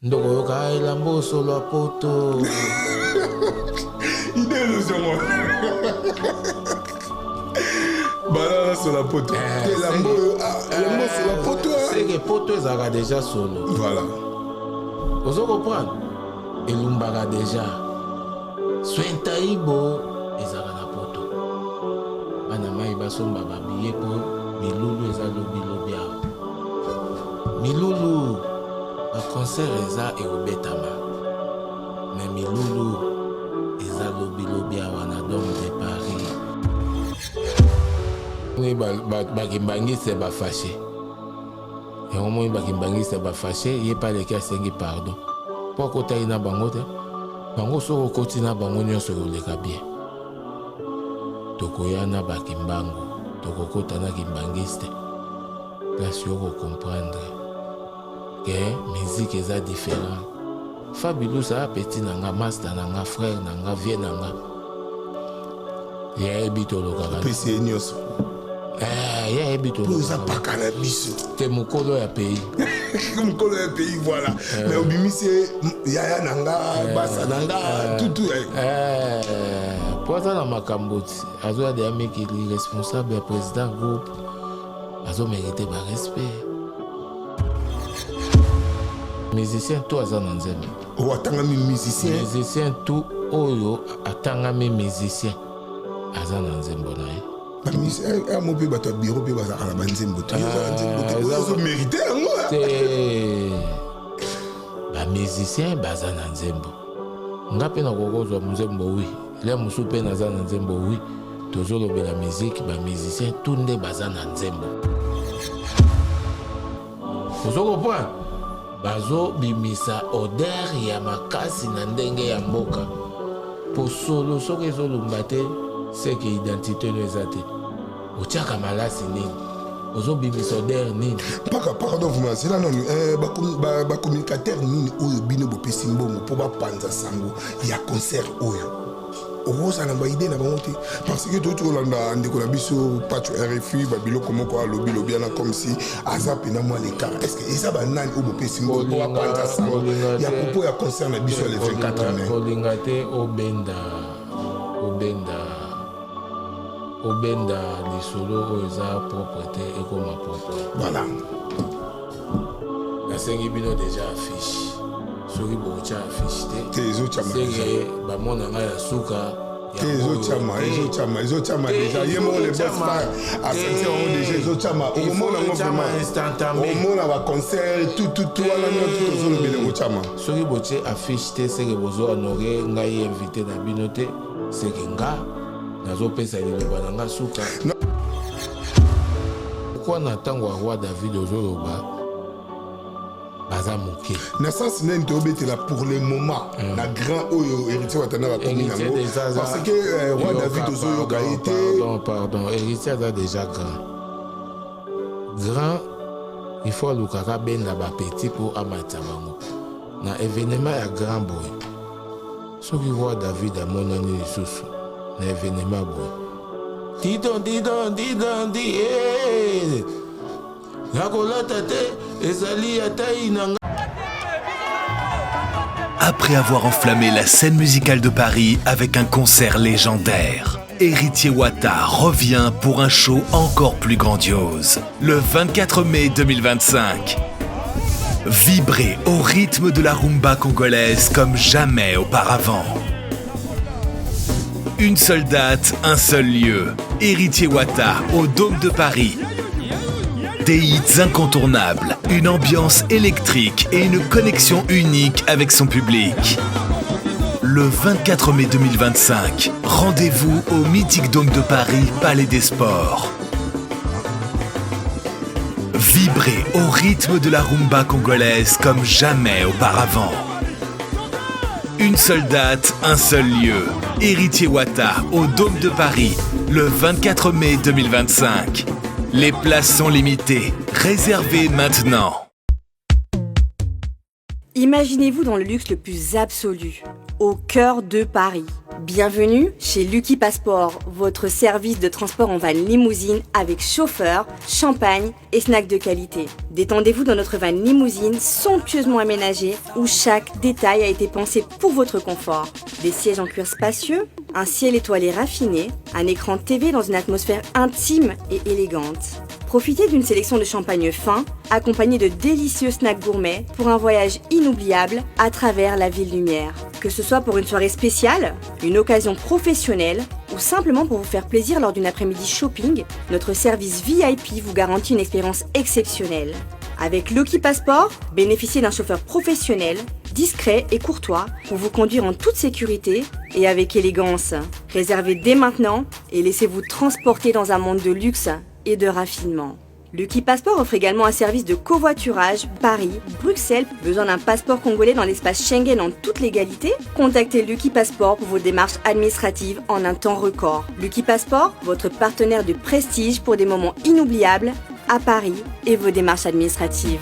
ndoko yoka elambo solo poto. Illusion. Balala sur la poteau. Elambo sur la poteau. C'est que poto ezaka déjà solo. Voilà. Vous comprenez? Elumbaka déjà. Swenta ibo ezaka na poto. Bana mai basomba babiye po milulu eza lobi awa. Milulu ba concert eza eobetama. Mais milulu eza lobi awa na Dôme de Paris. Bakimbangi se ba fâché. Et au moins bakimbangi se ba fâché, il pas les cas sengi pardon. Pourquoi tu na bango te? Bango soko koti na bango nyonso koleka bien. Tokoya na bakimbango, tokokota na kimbangiste. Place yoko comprendre que musique eza différent. Fabulous ça petit nanga master nanga frère nanga vieux nanga. Ya ebito lokaka. PC nyonso. Ya ebito lokaka. Poza pakana biso. Te mukolo ya pays. Mukolo ya pays voilà. Mais obimise yaya nanga basa nanga tout. Poza na makamboti. Azo ya de meki responsable président groupe. Azo mérité ba respect. Musicien tout aza na nzembe. O atangami musicien. Musicien tout oyo atangami musicien. Aza na nzembo na ye. Ba musicien mo pe bato bureau pe bazaka na banzembo to. Ils mérité yango. Ba musicien baza na nzembo. Ngape na kokozwa nzembo oui. Le musu pe naza na nzembo oui. Tozolobela musique ba musicien tout nde baza na nzembo. Vous comprenez? Bazo bimisa odeur ya makasi na ndenge ya mboka. Po solo soki ezolumba te, c'est que identité no ezate. Otiaka malasi nini? Ozo bimisa odeur nini? Pardon vous c'est là non ba communicateur nini oyo bino bo pesi mbongo po ba panza sango ya concert oyo. Oza na ba idée na bango te parce que tout Hollanda ndeko na biso patch RFI ba biloko moko a lobby na comme si azap na moi l'écart. Est-ce que ça ba nani o bo pesi mbongo po ba panza sango ya popo ya concert na biso le 24 mai. Kolingate obenda lisolo oyo eza propreté ekoma propre. Voilà. Nasengi bino déjà affiche. Soki bocha affiche te. Tezo chama. C'est bamona nga ya suka. Tezo chama déjà. Yemo le boss pas. Ascension on déjà zo chama. Au moment où on vraiment instantané. Au moment où on concert tout ala nyonso zo le bele go chama. Soki boche affiche te c'est que bozo honorer ngai invité na bino te. C'est que nga nazo pesa liloba na nga suka. Pourquoi na tango roi David ozoloba? Bazamuke. Na sens nene tobetela pour le moment na grand oyo héritier watana va commis nango parce que roi David ozoyo ka été pardon héritier a déjà grand il faut lukaka benda ba petit pour amata bango na événement ya grand boy soki roi David a monani lisusu na événement boy di nakolata te ezali atai nanga. Après avoir enflammé la scène musicale de Paris avec un concert légendaire, Héritier Wata revient pour un show encore plus grandiose. Le 24 mai 2025. Vibrez au rythme de la rumba congolaise comme jamais auparavant. Une seule date, un seul lieu. Héritier Wata au Dôme de Paris. Des hits incontournables, une ambiance électrique et une connexion unique avec son public. Le 24 mai 2025, rendez-vous au mythique Dôme de Paris, Palais des Sports. Vibrez au rythme de la rumba congolaise comme jamais auparavant. Une seule date, un seul lieu. Héritier Wata au Dôme de Paris, le 24 mai 2025. Les places sont limitées. Réservez maintenant. Imaginez-vous dans le luxe le plus absolu, au cœur de Paris. Bienvenue chez Lucky Passport, votre service de transport en van limousine avec chauffeur, champagne et snacks de qualité. Détendez-vous dans notre van limousine somptueusement aménagée où chaque détail a été pensé pour votre confort. Des sièges en cuir spacieux, un ciel étoilé raffiné, un écran TV dans une atmosphère intime et élégante. Profitez d'une sélection de champagne fin, accompagnée de délicieux snacks gourmets pour un voyage inoubliable à travers la ville lumière. Que ce soit pour une soirée spéciale, une occasion professionnelle ou simplement pour vous faire plaisir lors d'une après-midi shopping, notre service VIP vous garantit une expérience exceptionnelle. Avec Lucky Passport, bénéficiez d'un chauffeur professionnel, discret et courtois pour vous conduire en toute sécurité et avec élégance. Réservez dès maintenant et laissez-vous transporter dans un monde de luxe et de raffinement. Lucky Passport offre également un service de covoiturage Paris, Bruxelles. Besoin d'un passeport congolais dans l'espace Schengen en toute légalité? Contactez Lucky Passport pour vos démarches administratives en un temps record. Lucky Passport, votre partenaire de prestige pour des moments inoubliables à Paris et vos démarches administratives.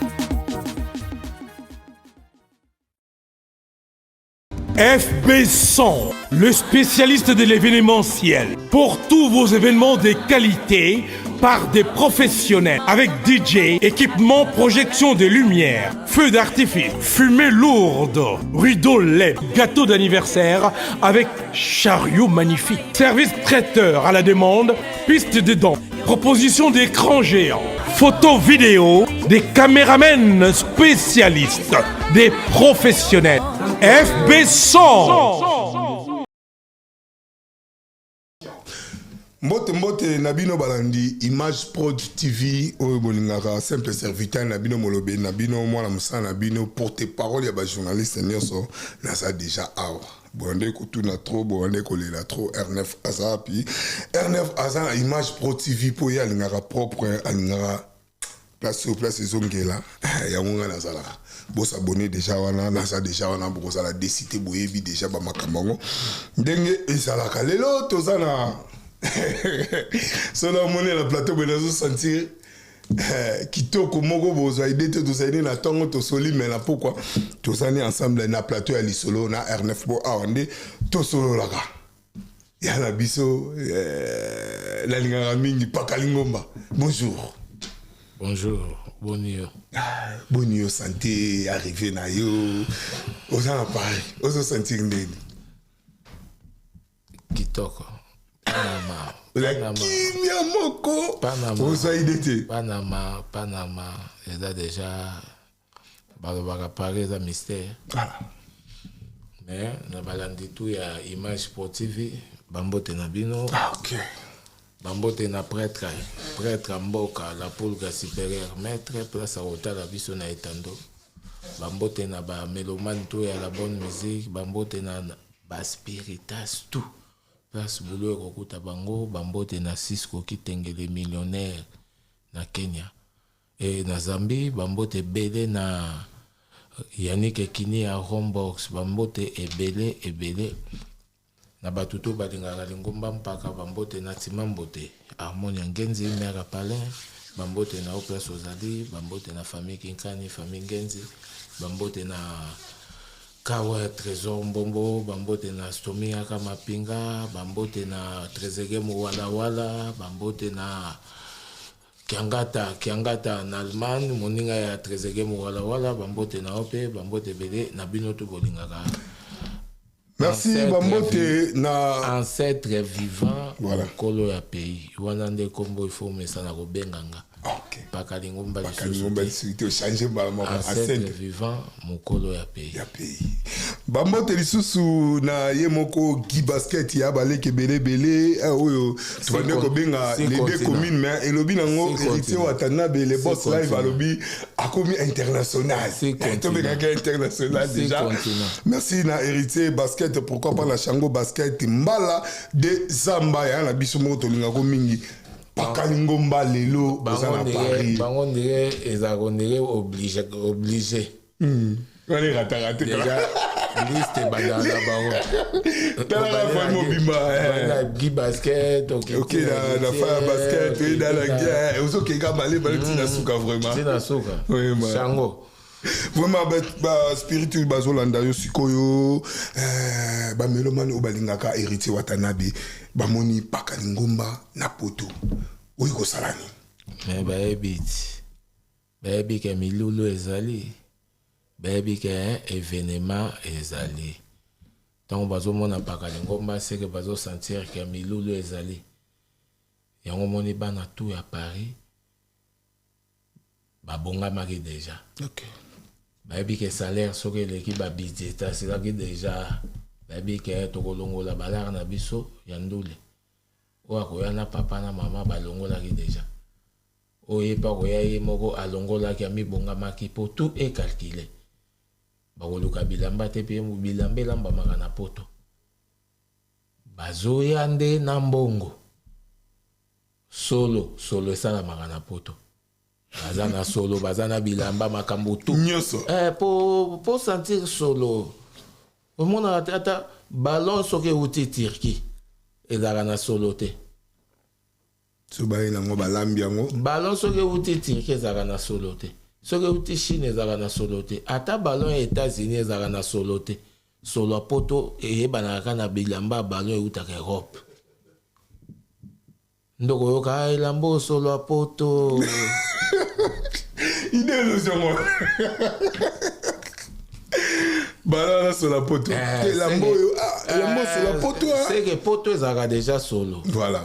FB100, le spécialiste de l'événementiel. Pour tous vos événements de qualité, par des professionnels, avec DJ, équipement, projection de lumière, feux d'artifice, fumée lourde, rideaux LED, gâteau d'anniversaire avec chariot magnifique, service traiteur à la demande, piste de danse, proposition d'écran géant, photo vidéo, des caméramens spécialistes, des professionnels. FB100. Mbote Nabino Balandi, Image Prod TV, Bolingara, simple serviteur Nabino Molobe, Nabino Mwana Moussa, Nabino, porte-parole, yaba journaliste, Nyoso, Nasa déjà awa. Bonde Koutouna trop, Bonde Kolela trop, R9 Aza, puis R9 Aza, Image Prod TV, pour y alingara propre, alingara, place sur place, ils ont là, Yamunga Nazala. Bon s'abonner déjà wana nasa déjà wana bokoza la décité boyebi déjà ba makambango ndenge ezala kalelo tozana solo mone la plateau benazo sentir kitoko moko bozwa idée te tozali na tongo to soli mais na pourquoi tozani ensemble na plateau ya lisolo na R9 bo awande to solo laka ya na biso la lingara mingi pakalingomba bonjour. Bonjour. Bonjour. Bonjour, santé, arrivé na yo. Aux en Paris, aux sentir ndeni. Kitoko. Panama. La kimia moko. Panama. Aux aidete. Panama. Et là déjà, balobaka Paris un mystère. Voilà. Mais na balandi tout ya Image Pro TV, bambote na bino. Ah ok. Bambote na prêtre mboka la pulga supérieure maître place à hôtel la biso na etando. Bambote na ba mélomane tout ya la bonne musique, bambote na ba spiritas tout. Place boulot kokuta bango, bambote na Cisco kitengele millionnaire na Kenya. Et na Zambie, bambote belé na Yannick Ekini à Homebox, bambote ebele. Na batuto balingaka lingomba mpaka bambote na timambote harmonia ngenzi mera palin bambote na place ozali bambote na famille kinkani famille ngenzi bambote na kawa trésor mbombo bambote na stomia kama pinga bambote na trezege wala bambote na kiangata na Allemagne moninga ya trezege wala bambote na ope bambote bele na binoto bolingaka. Merci Bambote na ancêtre vivant voilà. Mokolo ya pays wana nde kombo ifo mesana kobenganga OK Pakalingomba lisusu changer balama ancêtre vivant mokolo ya pays Bambote lisusu na ye moko Guy Basket ya baleke belé oyo tubande ko benga les deux communes mais elobi nango héritier watana be les boss live alobi akomi international to benga international déjà merci na héritier basket pourquoi pas la Chango Basket mbala de Zamba ya na biso moko to linga ko mingi Pakalingomba lelo bazana Paris bango ndire ezakondire obligé on est raté déjà liste badala bango tala vraiment bimba Guy Basket OK la fire basket et dans la guerre ozo keka balé tina suka vraiment tina suka oui Chango Vraiment, spirituel bazolanda yo sikoyo, melomane obalingaka héritier Watanabe, moni paka lingomba na poto. Oyi ko salani. Mais baby ke milulu ezali. Baby ke événement ezali. Tant bazomona paka lingomba c'est que bazo sentir que milulu ezali. Yango moni bana tout à Paris. Babonga maki déjà. OK. Baby ke salaire soki l'équipe ba budget c'est là qui déjà baby ke tokolongola balar na biso yandule. Oya koya na papa na mama balongola ki déjà. Oye pa koya ye moko alongola ki ami bonga maki po tout est calculé. Bakoluka bilamba te pe mu bilambe lamba maka na poto. Bazoya nde na mbongo. Solo esala maka na poto. Bazana solo, bazana bilamba makambo tout. Nyoso. Pour sentir solo. Au monde ata ballon soke uti Turquie. Ezala na solo te. So ba ina ngo balambi yango. Ballon soke uti Turquie ezala na solo te. Soke uti Chine ezala na solo te. Ata ballon États-Unis ezala na solo te. Solo poto eyebanaka na bilamba ballon utaka Europe. Ndoko yoka elambo solo poto. Illusion. Balana sur la poto. Elambo sur la poto. C'est que poto ezala déjà solo. Voilà.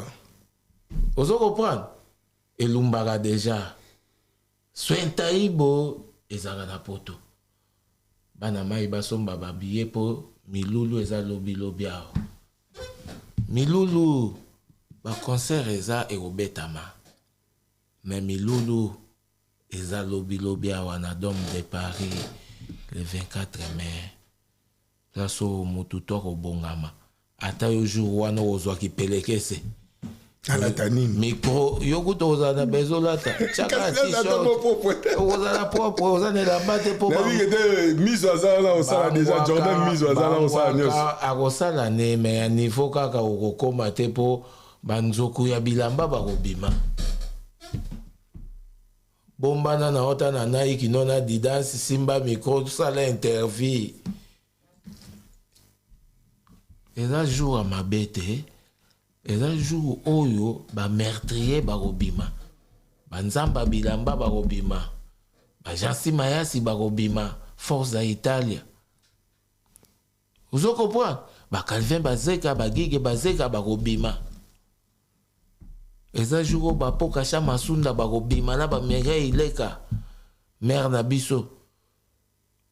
Vous comprenez? Elumbara déjà. Swentaibo ezala na poto. Bana mai basomba babiye po milulu eza lobi awo. Milulu ba concert eza ekobetama. Mais milulu eza lobi awa na Dôme de Paris le 24 mai. Place au mututo kobongama. Ata yo jour wana ozwaki pelekese. Alatani. Micro yokuto ozana bezolata. Chaka t-shirt. Ozana propre, ozana la bate pour ba. Nabi était mise au sala au sala déjà Jordan mise au sala au sala nyos. Akosala ne mais niveau kaka okokoma te po banzoku ya bilamba bakobima. Bombana na ota na Nike nona Didas simba micro sala interview. Eza jour à mabete. Eza jour oyo ba meurtrier bakobima. Banzamba bilamba bakobima. Ba Jansi Mayasi bakobima. Force à Italia. Vous comprenez? Ba Calvin Bazeka ba Gige Bazeka bakobima. Eza jour ba Pokacha Masunda bakobima na ba Mireille Ileka. Mère na biso.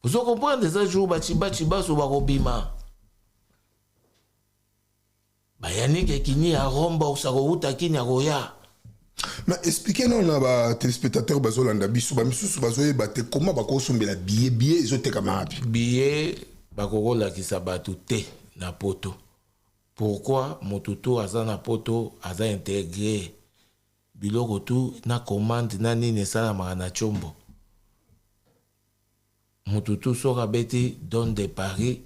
Vous comprenez? Eza jour ba Chiba so bakobima. Bayanike kini a romba usako uta kini a goya. Mais expliquez-nous na ba téléspectateurs bazolanda biso ba misusu bazoye bate comment bakosombela billet ezote kama api. Billet bakokola kisabatu te na poto. Pourquoi motuto aza na poto aza intégré biloko tu na commande na nini sala na chombo. Motuto sora beti Dôme de Paris.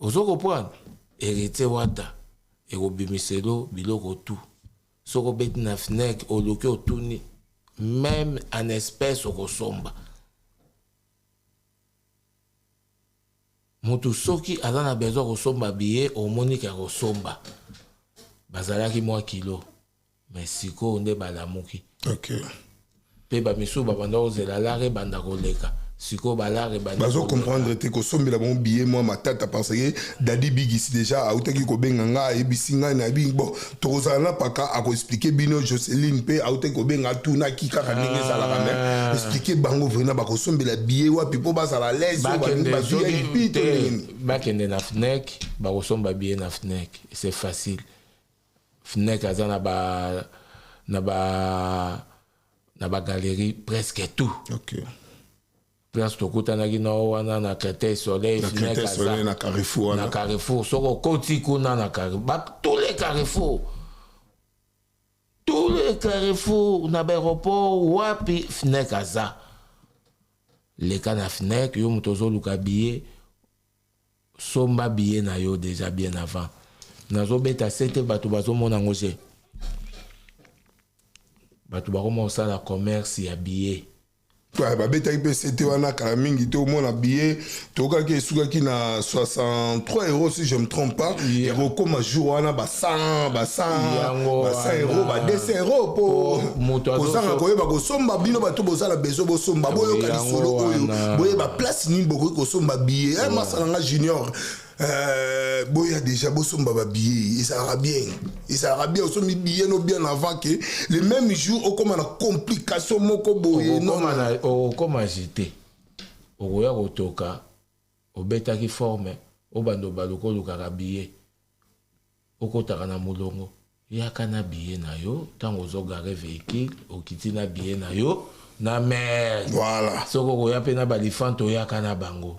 Ozo comprendre? Héritier Wata. Erobimiselo biloko tout. Soko beti na FNEC oloke otuni même en espèce okosomba. Mutu soki azana besoin kosomba billet omoni ka kosomba. Bazalaki mwa kilo. Mais siko nde balamuki. OK. Pe ba misu babanda ozela lare banda koleka. Siko balare banda. Bazo comprendre te kosombela bon billet moi matata parce que Daddy Big ici déjà a utaki ko benga ebisinga na bi bon tozala paka a ko expliquer bino Jocelyne pe a utaki ko benga tuna kika ka ndenge sala ka même expliquer bango vraiment ba kosombela billet wa pipo ba sala l'aise ba bazia ipito bakende na FNEC ba kosomba billet na FNEC c'est facile. FNEC azana na ba galerie presque tout. OK. Place tokutanaki na wana na Créteil Soleil na Carrefour na Carrefour soko koti kuna na Carrefour tous les Carrefour na aéroport wapi FNEC aza leka na FNEC yo mutozo luka billet somba billet na yo déjà bien avant nazo beta sete batu bazo mona ngoje batu bakoma osala commerce ya billet Ouais, babetaki mpe sete wana kala mingi te omona billet tokaki esukaki na 63 euros si je me trompe pas ekokoma jour wana ba 100 euros ba 200 euros po kozanga koyeba kosomba bino bato bozala bezo bosomba boyoka lisolo oyo boyeba place nini bokoki kosomba billet masala nga junior boya déjà bosomba ba billet il sera bien osombi billet no bien avant que le même jour okoma na complication moko boye non okoma jité okoya kotoka obetaki forme obando baloko lukaka billet okotaka na mulongo yaka na billet na yo tango ozogare véhicule okiti na billet na yo na mer voilà soko koya pe na balifante oyaka na bango.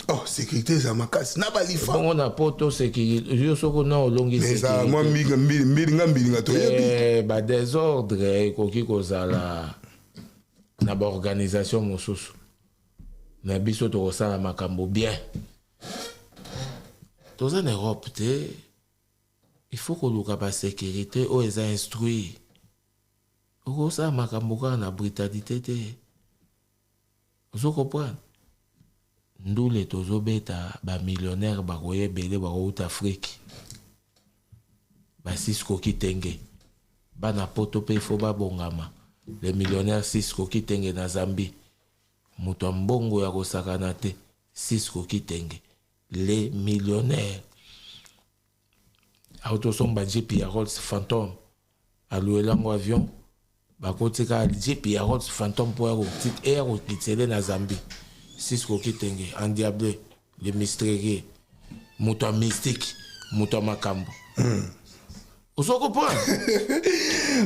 Oh, sécurité za makasi na balifa. Bon, on a poto sécurité. Je soko na olongi sécurité. Mais ça moi mbilinga to yebi. Ba désordre koki kozala na ba organisation mosusu. Na biso to kosala makambo bien. Dans en Europe te il faut que luka ba sécurité o eza instruit. Oko sa makambo ka na brutalité te. Vous comprenez? Ndule tozobeta ba millionnaire bakoye bele bakouta Afrique ba Cisco Kitenge bana poto pe fo ba bongama les millionnaires Cisco Kitenge na Zambie muto mbongo ya kosakana te Cisco Kitenge les millionnaires auto somba JP ya Rolls Phantom aluelango avion bakotika JP ya Rolls Phantom pour air okitele na Zambie Cisco Kitenge, endiablé, le mystérieux, mouton mystique, mouton makambo. Vous comprenez?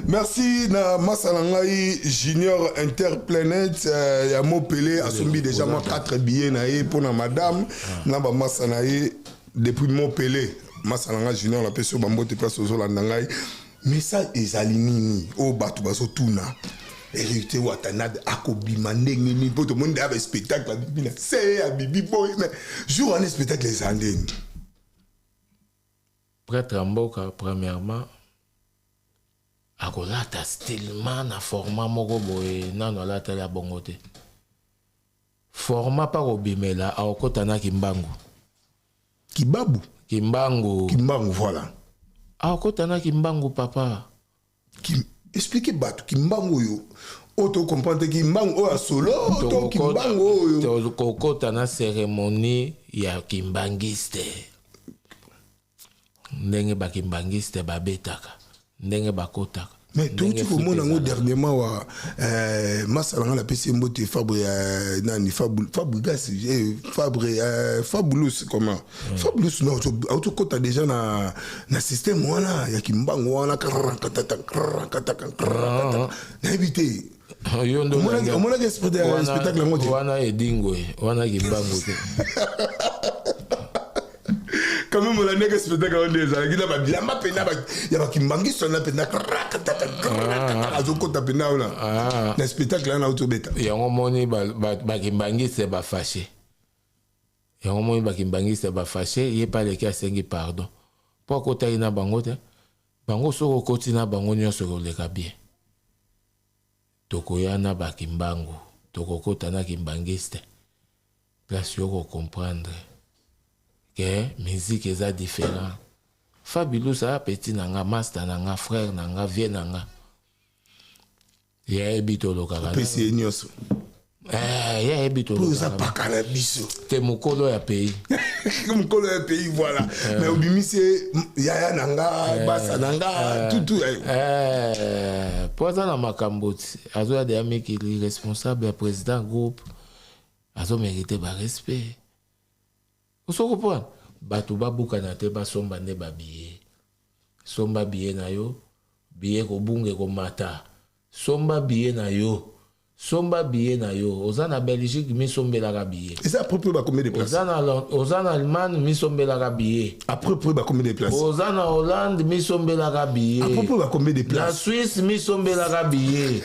Merci na Masalangai Junior Interplanet ya Mopelé a sombi déjà moi 4 billets na pour na madame na ba Masanaye depuis Mopelé Masalangai Junior la peso bambote place aux Holandangai mais ça ezali nini o batu baso tuna. Hérité Watanade akobima ndenge ni poto monde ave spectacle bibina c'est à bibi boy mais jour un spectacle les andeni prêtre mboka premièrement akolata stylement na format moko boye nano lata la bongote format pa kobimela akota na kimbangu kimbangu voilà akota na kimbangu papa expliquez batu kimbangu yo auto comprendre kimbangu o solo auto kimbangu yo kokota na cérémonie ya kimbangiste ndenge ba kimbangiste babetaka ndenge bakotaka mais tout tu komona ngo dernièrement wa Masalanga la PC mbote Fabre nani Fabregas Fabulous comment Fabulous non auto kota déjà na système wana ya kimbangu wana na éviter yondo mona spectacle ngoti wana edingwe wana kimbangu quand même la nègre spectacle on les a gila ba bilamba pena ba ya ba kimbangi sona pena azoko tapena ona na spectacle na auto beta yango moni ba kimbangi se ba fâché yango moni ba kimbangi se ba fâché ye pa leki asengi pardon po kota ina bango te bango soko koti na bango nyonso koleka bien tokoya na ba kimbangu tokokota na kimbangiste place yoko comprendre que musique est différent. Fabulous a petit nanga master nanga frère nanga vieux nanga. Ya ebito lokala. PC nyoso. Ya ebito lokala. Poza pakala biso. Te mukolo ya pays. Mukolo ya pays voilà. Mais obimise yaya nanga basa nanga tout. Poza na makamboti. Azo ya de ameki responsable président groupe. Azo mérité ba respect. Vous comprenez? Batu babuka na te basomba ne ba billet. Somba billet na yo, billet ko bunge ko mata. Somba billet na yo. Somba billet na yo. Ozana Belgique mi sombela ka billet. Et ça à propos ba combien de places? Ozana Allemagne mi sombela ka billet. À propos ba combien de places? Ozana Hollande mi sombela ka billet. À propos ba combien de places? La Suisse mi sombela ka billet.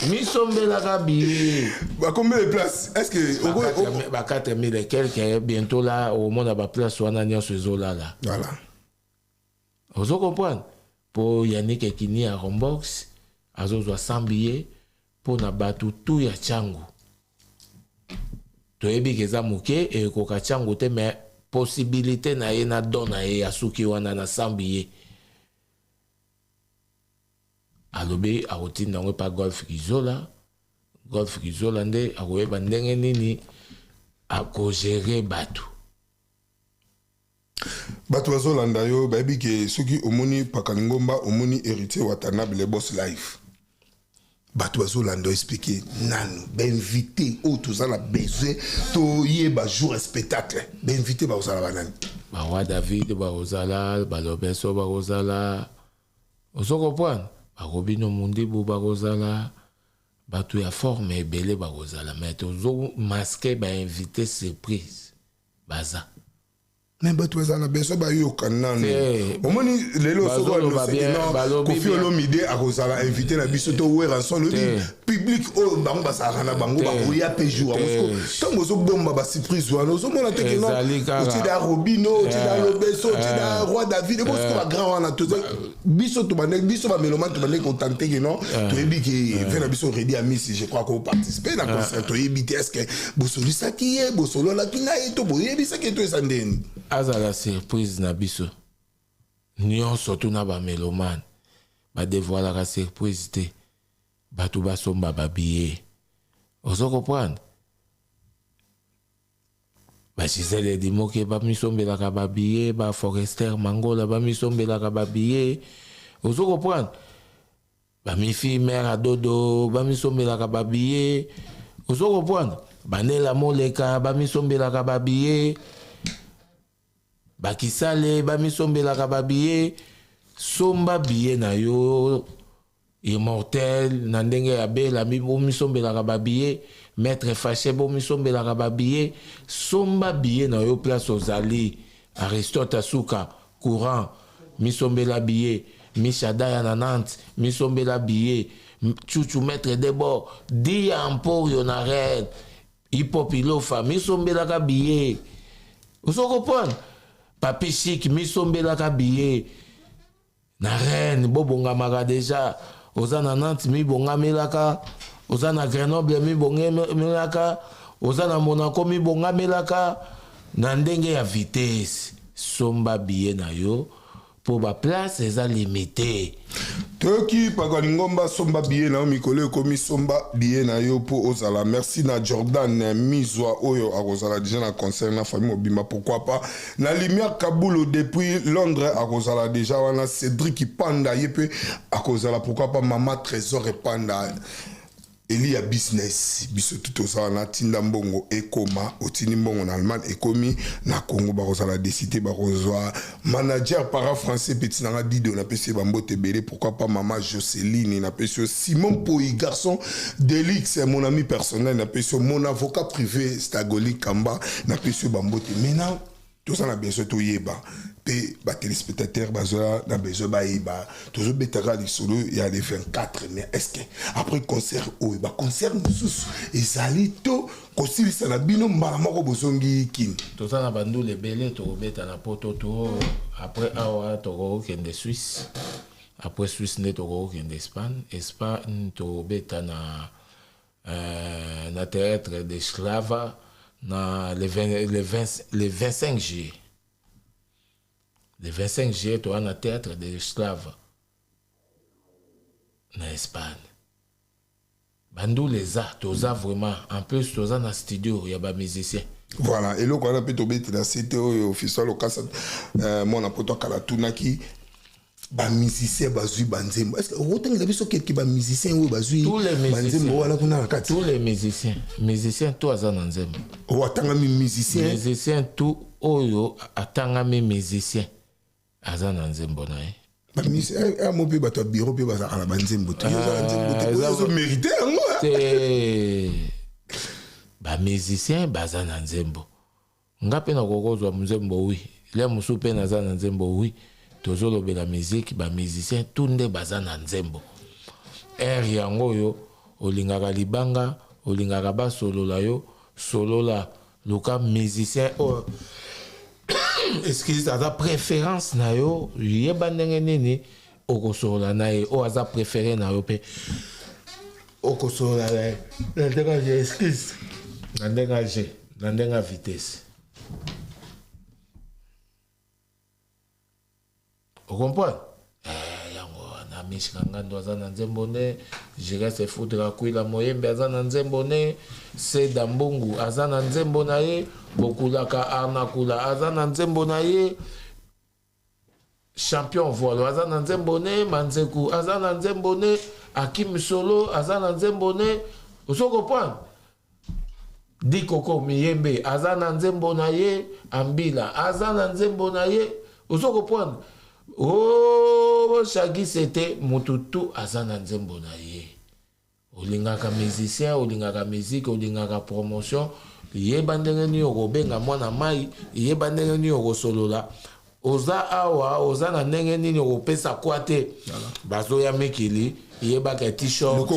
Mi sombela ka billet. Bah combien de places? Est-ce que bah 4000 et quelques bientôt là au monde ba place wana nyonso ezola là. Voilà. Vous comprenez? Pour Yannick Ekini à Rombox, azozwa 100 billets pour na batu tout ya changu. toyebi keza moke ekoka tiango te mais possibilité na ye na don na ye ya suki wana na sambi ye alobi akotinda yango pa Golf Kizola nde akoyeba ndenge nini akogere bato bazolanda yo bayebi ke soki omoni Pakalingomba omoni Héritier Watanabe Boss Life bato bazolanda expliquer nanu bainvité oyo toza na besoin toyeba jour spectacle bainvité bazala banani bawa David bakozala balobeso bakozala ozo comprendre bakobino mundibu bakozala bato ya forme ebele bakozala mais tozo masqué bainvité surprise baza mais bato bazala besoin bayoka nanu omoni lelo soko Koffi Olomide akozala invité na biso to wera son public oyo bango basala na bango bakoya pe jour tango ozobomba ba surprise wana ozomona te ke non otida Robino otida Lobeso otida Roi David et parce que ba grand wana to biso to bande biso ba meloman to bande contenté que non to ebi ke fait na biso ready ami si je crois qu'on participer na concert to ebi est-ce que bosolo sakiye bosolo la kina et to boyebi ça que to esandeni azala surprise na biso nyonso tuna ba meloman ba dévoilera surprise te bato basomba babiye ozo comprendre ba Gisele Dimoke bamisombelaka babiye ba Forester Mangola bamisombelaka babiye ozo comprendre bamifi mère adodo bamisombelaka babiye ozo comprendre banela moleka bamisombelaka babiye bakisale bamisombelaka babiye somba biye na yo immortel na ndenge ya bela bomisombelaka babiye maître fâché bomisombelaka babiye somba biye na yo place ozali Aristote Asuka courant misombela biye Mishadaya na Nantes misombela biye Chuchu maître Debo Dia Emporio na Rennes Hip-Hop Ilofa misombelaka biye ozo comprendre Papi Chic misombelaka biye na Rennes bobongamaka déjà oza na Nantes mibongamelaka oza na Grenoble mibongamelaka oza na Monaco mibongamelaka na ndenge ya vitesse somba biye na yo pour ba place eza limité toki Pakalingomba somba biye na yo mikolo ekomi somba biye na yo po ozala merci na Jordan Mizwa oyo akozala déjà na concert na famille mobimba pourquoi pas na Lumière Kabulo depuis Londres akozala déjà wana Cédric Panda yepe akozala pourquoi pas Mama Trésor Panda Elia business biso tout ça na tinda mbongo ekoma otini mbongo na Allemagne ekomi na Congo bakozala décider bakozwa manager para français petit na Dido na pesi bambote belé pourquoi pas maman Jocelyne na pesi Simon Poi garçon Delix mon ami personnel na pesi mon avocat privé Stagoli Kamba na pesi bambote maintenant tout ça na besoin to yeba pe ba téléspectateurs bazoa na besoin ba yeba toujours betara li solo ya le 24 mais est-ce que après concert ou ba concert sous ezali to kosilisa na bino mbala moko bozongi kini tout ça na bandu le belé to beta na poto to après awa to ko kende Suisse après Suisse ne to ko kende Espagne to beta na théâtre de Sclava na le 25 juillet. Le 25 juillet, tu as un théâtre des esclaves en Espagne. Bandou les a, tu as vraiment. En plus, tu as un studio, il y a des musiciens. Voilà, et là, quand on a pu tomber dans la cité officielle au cas mon apoto Kalatunaki, ba musicien bazui banzembo. Est-ce que autant il y a des quelques ba musiciens ou bazui banzembo wala kuna kati. Tous les musiciens tout azana nzembo. O atanga mi musicien tout oyo atanga mi musicien azana nzembo na e. Ba musicien a mo pe bato bureau pe baza ala banzembo. Tu zo mériter ngo. C'est ba musicien bazana nzembo. Ngape na kokozwa nzembo oui. Les musu pe na zana nzembo oui. Tozolo be la musique ba musicien tunde bazana nzembo air yango yo olingaka libanga olingaka ba solo la yo solo la luka musicien o excuse ta préférence na yo yeba ndenge nini okosola na ye o aza préféré na yo pe okosola na ndenge excuse na ndenge Nandenga vitesse. Vous comprenez? Na mishikanga ndo aza na nzembo ne, jira se foutre akwila moyembe aza na nzembo ne, se dambungu aza na nzembo na ye, bokulaka arnakula aza na nzembo na ye, champion voile aza na nzembo ne, manzeku aza na nzembo ne, Akim Solo aza na nzembo ne, oso comprendre? Dikoko Miyembe aza na nzembo na ye, Ambila aza na nzembo na ye, oso comprendre? Oh, Shaggy c'était mututu aza na nzembo na ye. Olingaka musicien, olingaka musique, olingaka promotion, yeba ndenge ni okobenga mwana mai, yeba ndenge ni okosolola. Oza awa, oza na ndenge nini okopesa kwa te. Bazo ya mekili, yeba ka t-shirt,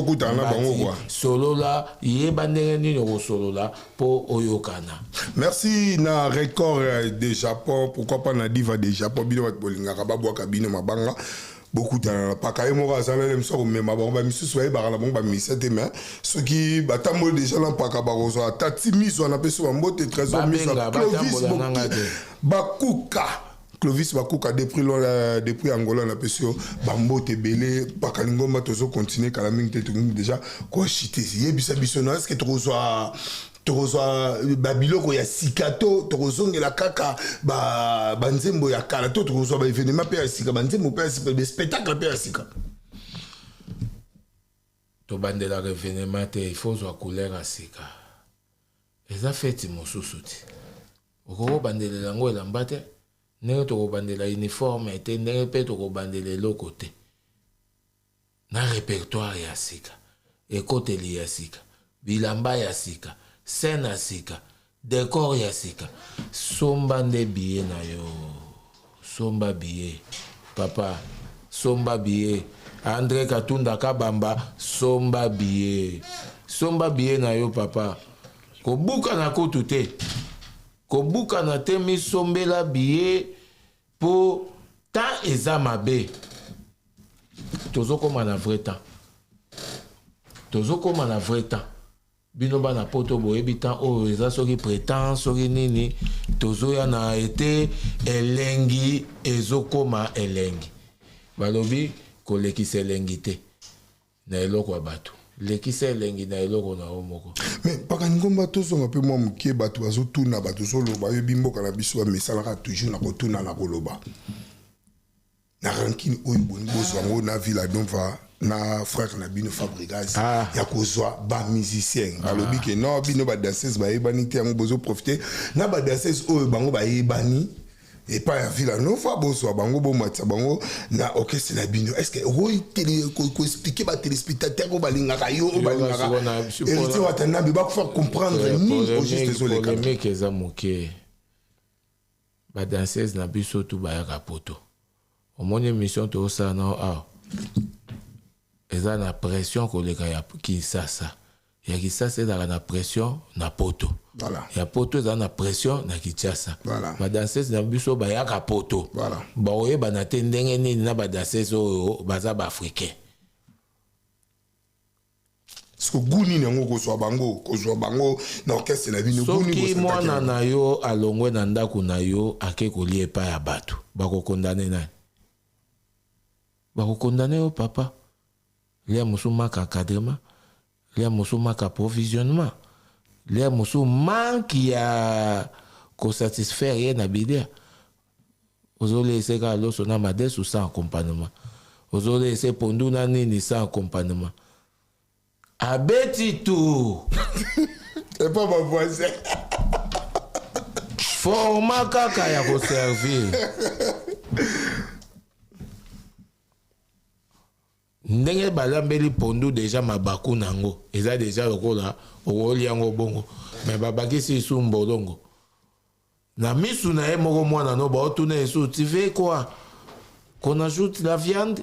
solola, yeba ndenge nini okosolola po oyokana. Merci na record de Japon, pourquoi pas na diva de Japon, bino wat bolingaka babwa kabino mabanga. Beaucoup de pakaye mora zala lem so me mabanga misu soye bakala bonga misete mais ce qui batambo déjà là paka barozo tati miso na peso mbote trésor miso Clovis Bakuka Clovis Bakuka depuis Angola na peso bambote belé bakalingoma tozo continuer kala mingi te déjà ko chité yebisa biso na est-ce que tokozwa babiloko ya sikato tokozongela kaka banzembo ya kala to tokozwa ba événement pe ya sika banzembo pe ya sika be spectacle pe ya sika to bandela événement te il faut zwa couleur ya sika eza feti mosusu te okoko bandela yango elamba te ndenge tokobandela uniforme te ndenge mpe tokobandela eloko te na répertoire ya sika ekoteli ya sika bilamba ya sika scène ya sika décor ya sika somba nde billet na yo somba billet papa somba billet André Katunda Kabamba somba billet na yo papa kobuka na kutu te kobuka na te misombela billet po temps eza mabe tozokoma na vrai temps bino bana poto boyebi temps oyo eza soki prétend soki nini tozoya na ete elengi ezokoma elengi balobi kolekisa elengi te na eloko ya bato lekisa elengi na eloko na yo moko mais paka ngomba tozonga pe mwa mokie bato bazotuna bato zoloba yobi mboka na biso bamesalaka toujours na kotuna na koloba na rankini oyo boni bozwa yango na villa donva na frère na bino Fabregas ya kozwa ba musicien balobi ke non bino ba danseuse ba yebani te yango bozo profiter na ba danseuse oyo bango ba yebani et pas ya villa no fa bozwa bango bo matsa bango na orchestre na bino est-ce que oyi télé ko expliquer ba téléspectateur ko balingaka yo balingaka et watana bi ba ko faire comprendre ni au juste désolé quand même que za moké ba danseuse na biso tu ba ya kapoto au moins émission to ça non eza na pression koleka ya Kinshasa ya Kinshasa eza na pression na poto voilà ya poto eza na pression na Kinshasa voilà ba danseuse na biso ba ya poto voilà ba oyeba na te ndenge nini na ba danseuse oyo baza ba africain sko guni nango kozwa bango na orchestre na bino guni soki mwana na yo alongwe na ndako na yo ake kolia epai ya bato bakokondane nani bakokondane yo papa lia musu maka encadrement lia musu maka provisionnement lia musu manque ya kosatisfaire ye na bidia ozole ese ka loso na madesu sans accompagnement ozole ese pondu na nini sans accompagnement abeti tout et pas ma voisin forma kaka ya koservir ndenge balambeli pondu déjà mabaku nango eza déjà lokola okoli yango bongo mais babakisi isu mbolongo na misu na ye moko mwana no baotuna esu tu veux quoi qu'on ajoute la viande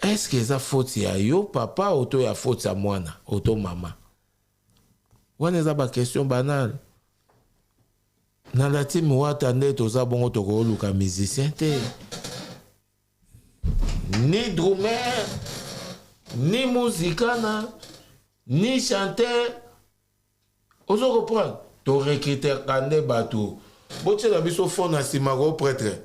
est-ce que eza faute ya yo papa oto ya faute ya mwana oto mama wana eza ba question banale na latimi wata nde toza bongo tokoluka musicien te ni drummer ni muzikana ni chanteur. Ozo reprendre. To recruteur kande bateau. Boche la biso fond na simago prêtre.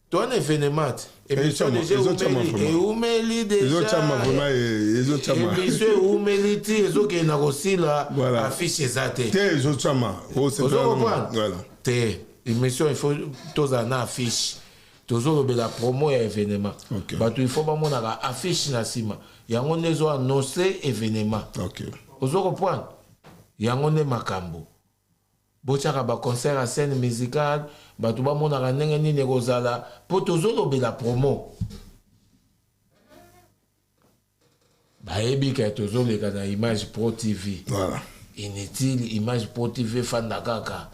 To un événement. Émission déjà umeli déjà. Émission umeli ti ezoke na kosila affiche ezate. Te ezochama. Ozo reprendre. Voilà. Te émission il faut toza na affiche. Toujours la promo et événement. Bateau il faut pas mon affiche na sima. Yango nezo annoncer événement. Ozo reprendre. Yango ne makambo. Bochaka ba concert à scène musicale, bato ba mona ndenge nini kozala po tozolo be la promo. Ba ebi ka tozolo le kana Image Pro TV. Voilà. Inutile Image Pro TV fanda kaka.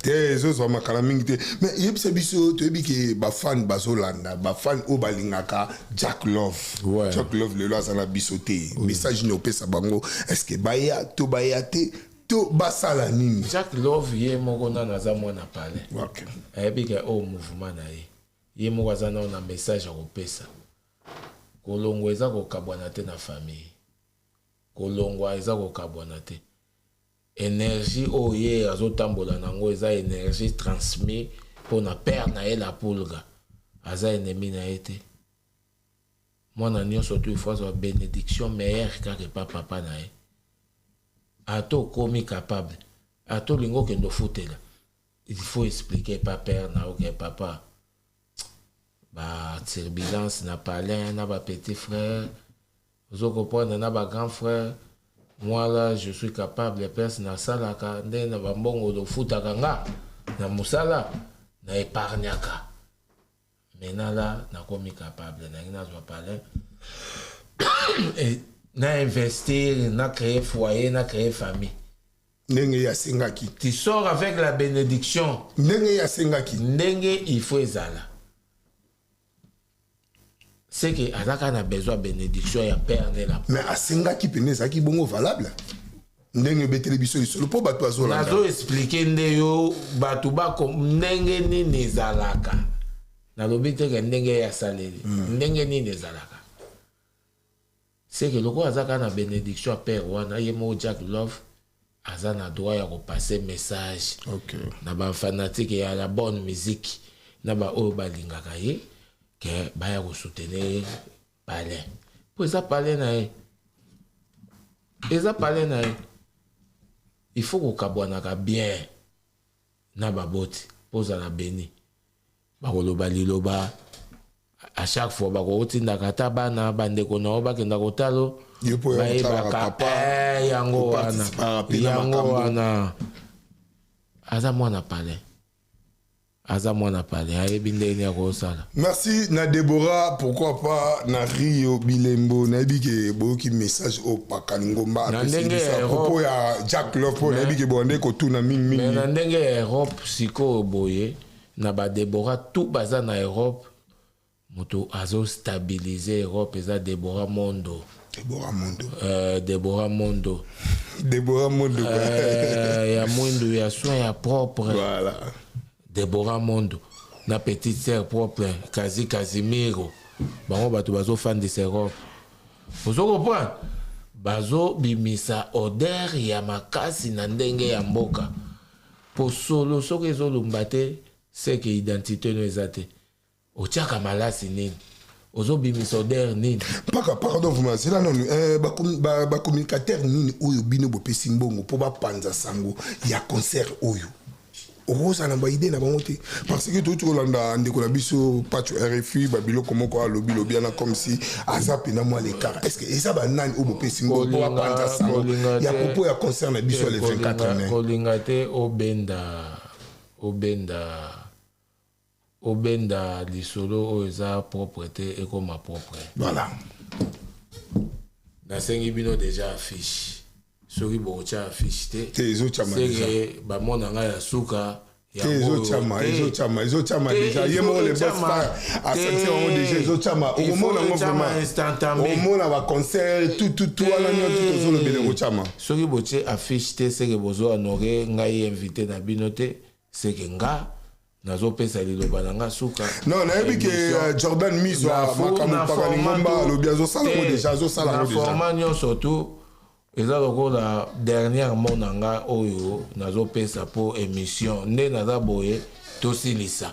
Te zo so makala mingi te. Mais yebisa biso to ebi ke ba fan bazolanda, ba fan o balingaka Jack Love. Ouais. Jack Love le lo sana biso te. Message ni opesa bango est-ce que baya to baya te to basala nini. Jack Love ye moko na za mwana pale. OK. Ebi ke o mouvement na ye. Ye moko za na message a opesa. Kolongwa eza ko kabwana te na famille. Kolongwa eza ko kabwana te. Énergie oye azotambola nango eza énergie transmis pour na père na ye la pulga aza ennemi na ete mwana nyonso tu fois sa bénédiction meilleure kaka pa papa na ye ato komi capable ato lingo kendo futela il faut expliquer pas père na ok papa ba turbulence na palin na ba petit frère ozo comprendre na ba grand frère. Moi là, je suis capable de personnes na salaka ndena bambongo do futaka nga na musala na épargnaka. Maintenant là, na komi capable na zo parler et na investir, na créer foyer, na créer famille. Ndenge ya sengaki. Tu sors avec la bénédiction. Ndenge ya sengaki. Ndenge il faut ezala. C'est que Azaka a besoin de bénédiction et père de la. Mais à sengaki pene zaki bongo valable. Ndenge be télévision solo po bato azolanda. Nazo expliquer ndeyo bato ba ko ndenge ni nezalaka. Na lobite ke ndenge ya saleli. Ndenge ni nezalaka. C'est que loko Azaka na bénédiction père wana yemo Jack Love azana droit ya repasser message. OK. Na ba fanatique ya la bonne musique na ba o balingaka ye. Que baya ko soutenir palais pour ça palais na eza palais na il faut ko kabwana ka bien na baboti poza la béni ba ko loba liloba à chaque fois ba ko tinda kata bana bande ko na ba kenda ko talo yopo ya papa yango wana aza mwana palais. Merci na Deborah, pourquoi pas na Rio Bilembo na biki boki message au Pakaningomba na ndenge propos ya Jack Love na biki bonde ko tuna mingi mais na ndenge Europe siko boye na ba Deborah tout baza na Europe moto azo stabiliser Europe eza Deborah Mondo ya Mondo ya soin ya propre voilà. Deborah Mondo na petite sœur propre Casimiro bango bato bazo fan de Europe ozo comprendre bazo bimisa odeur ya makasi na ndenge ya mboka po solo soki ezolumba te c'est que identité no ezate otiaka malasi nini ozo bimisa odeur nini pardon vous c'est là non ba communicateur nini oyo bino bopesi mbongo po ba panza sango ya concert oyo Rosa na ba idée na bango te parce que tout Rolanda ndeko na biso patch RFI babilo comment quoi lobi lobiana comme si azape na moi l'écart est-ce que ça ba nani obo pesi ngo to apanda sango ya propos ya concert na biso le 24 mai kolingate obenda lisolo o eza propreté et comme propre voilà na sengi bino déjà affiche soki bocha affiche te ezo chama déjà c'est ba mona nga ya suka ezo chama déjà yemo le boss pas à sentir on déjà ezo chama au moment là vraiment instantanément au moment là concert tout ala nyo tout zo le bele chama soki boche affiche te c'est que bozo honorer ngai invité na binote c'est que nga nazo pesa liloba na nga suka non na yebi ke Jordan Miso makambo pakalingomba lo biazo sala ko déjà zo sala ko déjà formation surtout eza lokola dernière mot na nga oyo nazopesa po émission nde naza boye tosilisa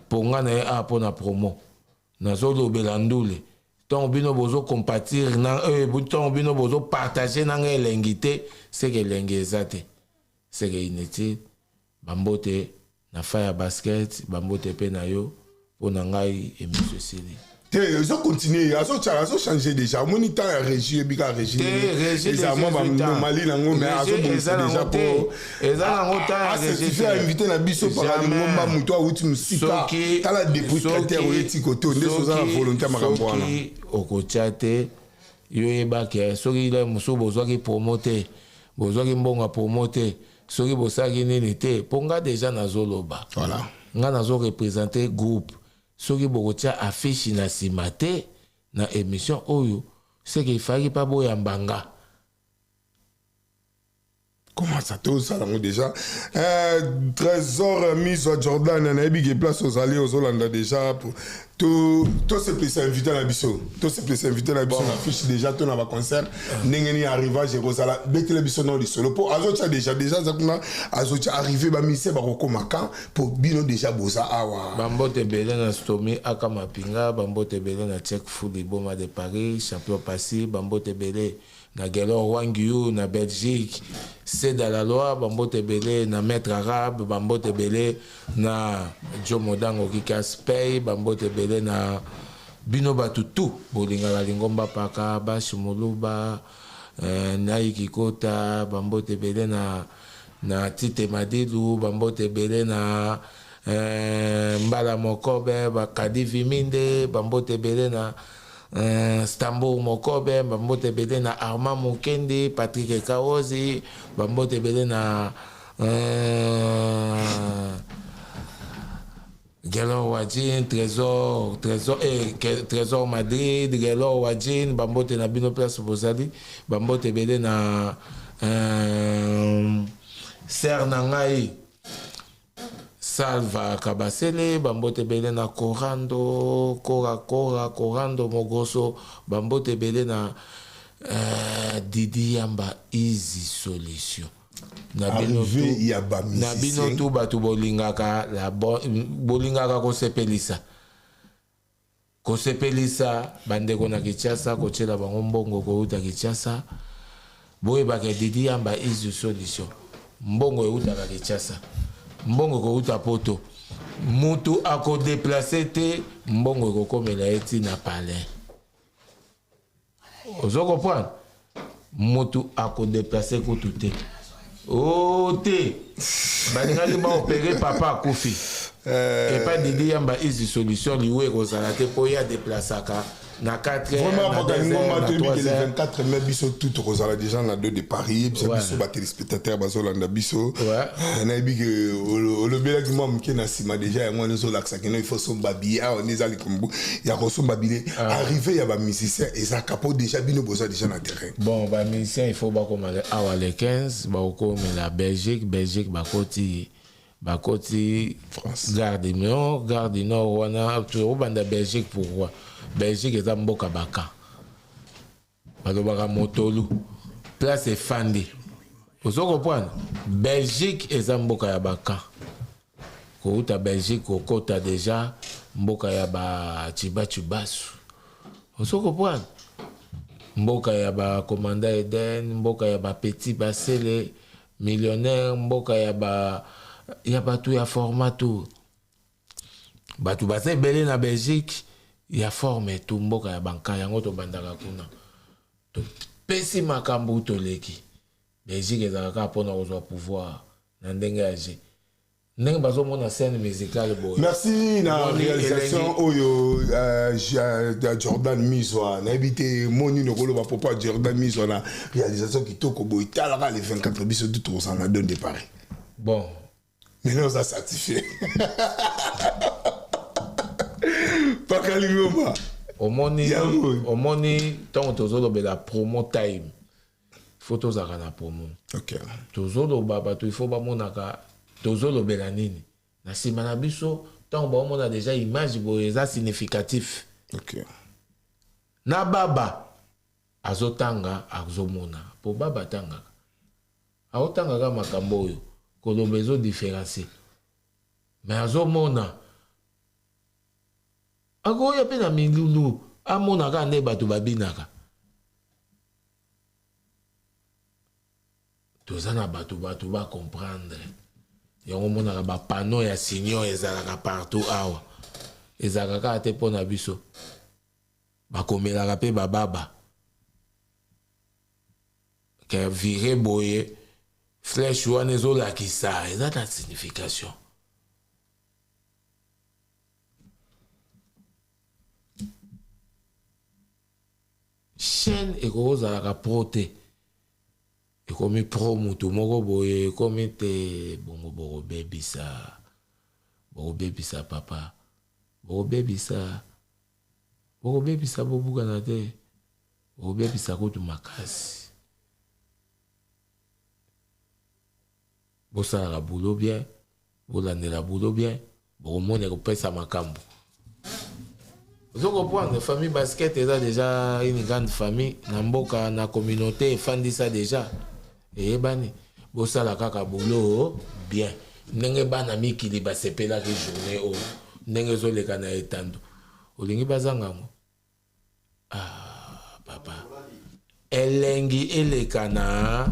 po nga na ye a mpo na promo nazolobela ndule ntongo bino bozocompatir ntongo bino bozopartage nanga elengi te seke elengi eza te seke inutile bambote na fa ya basket bambote mpe na yo mpo na ngai émission esili Ils ont continué, ils ont changé déjà. Mon temps a régi, il a régi. Les Allemands, Mali, mais ils ont déjà pour. Ils ont invité la biso par la Mumba Moutoua ou Timsika. T'as la députataire ou l'éticoto. Ils sont en volonté à Marabouana. Au Kochate, Yoébake, Soki la Moussou, Bozoki promoté, Bozoki Mbonga promoté, Soki Bosaki Nénité, Ponga déjà Nazoloba. Voilà. Nga Nazo représenté groupe. Soki bokotia affiche na sima te na émission oyo c'est qu'il fallait pas boya mbanga. Comment ça tout ça déjà Trésor mise à Jordan na ebige place aux alliés aux Hollande déjà pour tout se plaît invité na biso tout se plaît invité na biso affiche déjà tout na va concert n'engeni arriva Jérusalem betele biso non solo pour azocha déjà zakuna azocha arrivé ba mise ba kokomaka pour bino déjà boza awa bambote belé na stomi akama pinga bambote belé na check food boma de Paris champion passé bambote belé na Gelor Wangiu na Belgique c'est dans la loi bambote belé na maître arabe bambote belé na Jomodango Kikaspay bambote belé na bino batutu bolinga lingomba paka bashimuluba na ikikota bambote belé na Tite Madilu bambote belé na Mbala Mokobe bakadi viminde bambote belé na Stambo Mokobe bambote belé na Armand Mukende Patrick Kaozi bambote belé na Gelor Wadjin Trésor Madrid Gelor Wadjin bambote na bino place bozali bambote belé na Ser Nangai Salva Kabasele bambote belé na Corando Corando Mogoso bambote belé na Didi Yamba Easy Solution na bino tu batu bolingaka kosepelisa bandeko na Kinshasa kochela bango mbongo kouta Kinshasa boyebaka Didi Yamba Easy Solution mbongo eutaka Kinshasa mbongo kouta poto mutu ako déplacer te mbongo ekokomela eti na palais ozo comprendre mutu ako déplacer kutu te o te balingali ba opérer papa akufi et pas Didi Yamba Easy Solution liwe kozala te po ya déplaçaka na 4 vraiment le 24 mai biso tout rosala déjà na 2 de Paris biso ba téléspectateurs bazolanda biso na ebike le bela qui mom ki na sima déjà ya ngwana zo laksa keno il faut son babia on ezali kombu ya ko son babile arrivé ya ba musicien eza capo déjà bino boza déjà na terrain bon ba musicien il faut ba komala awa le 15 ba ko la Belgique bakoti France Gare du Nord wana to banda Belgique pourquoi Belgique est un mboka baka balobaka motolu place efandi ozo comprendre Belgique est un mboka ya baka kouta Belgique kokota déjà mboka ya ba chibasu ozo comprendre mboka ya ba commandant Eden mboka ya ba petit basele millionnaire mboka ya ba tout ya formato batu base belé na Belgique ya forme tout mboka ya banka yango to bandaka kuna to pesi makambu to leki Belgique ezalaka pona kozwa pouvoir na ndenge ya je ndenge bazomona scène musicale boy merci na réalisation oyo Jordan Mizwa na ebité moni no koloba papa Jordan Mizwa na réalisation kitoko boy talaka les 24 biso tout ça na donne de Paris bon maintenant ça certifié Pakalimoma. Omoni, tant que la promo time. Photos à la promo. Ok. Tozolo baba, il faut pas monaka. Tozolo belanini. Na simana biso, tant on a déjà image boeza significatif. Ok. Na baba. azotanga azomona po baba tanga aotanga ka makambo oyo koloba ezo différencier mais azomona akoya mpe na milulu amonaka nde bato babinaka toza na bato bacomprendre yango monaka bapano ya senior ezalaka partout awa ezalaka kaka te mpo na biso bakomelaka mpe bababa ke vire boye flèche wana ezolakisa eza na signification chaîne ekozalaka pro te ekomi pro mutu moko boye ekomi te bongo bokobebisa papa bokobebisa bobukana te bokobebisa kutu makasi bosalaka bulo bien bolandela bulo bien bokomona kopesa makambo ozokomprendre famille basket eza déjà une grande famille na mboka na communauté efandisa déjà eyebani bosala kaka bulo bien ndenge bana mikili basepelaki journée oyo ndenge ezoleka na etando olingi bazanga ngo papa elengi eleka na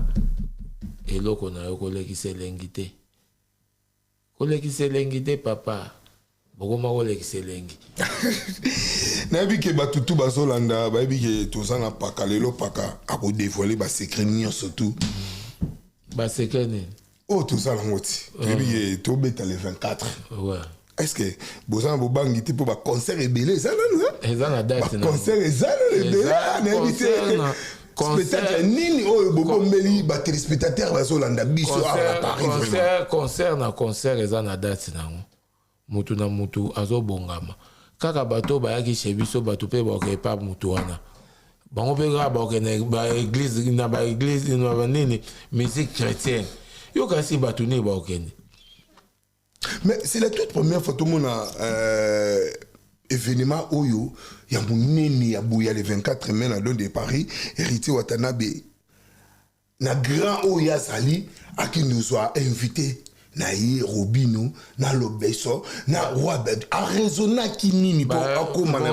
eloko na yo kolekisa elengi te kolekisa elengi te papa bokoma kolekisa elengi nayebi ke batutu bazolanda bayebi ke toza na paka lelo paka akodevoile basekret nyonso tu basekret nini oyo toza nango ti toyebi ke tobeta le 24 ouais. est-ce que boza na bobangi te mpo baconcert ebele eza nanu eza na date baconcert eza nanu ebele nayebi te spectacle nini oyo bobombeli batelespectateur bazolanda biso awa na Paris concert eza na date nango mutu na mutu azobongama kaka bato bayaki chez biso bato mpe baokepa mutu wana bango mpe kaka baokende baeglise na baeglise na banini musique chrétienne yo kasi bato nini baokende. Mais c'est la toute première fois tout le monde événement oyo ya munene ya bouya le 24 mai na don de Paris Héritier Watanabe na grand oya sali à qui nous a invité na ye Robino na Lobeso na roi a raisonné qui nini pour akoma na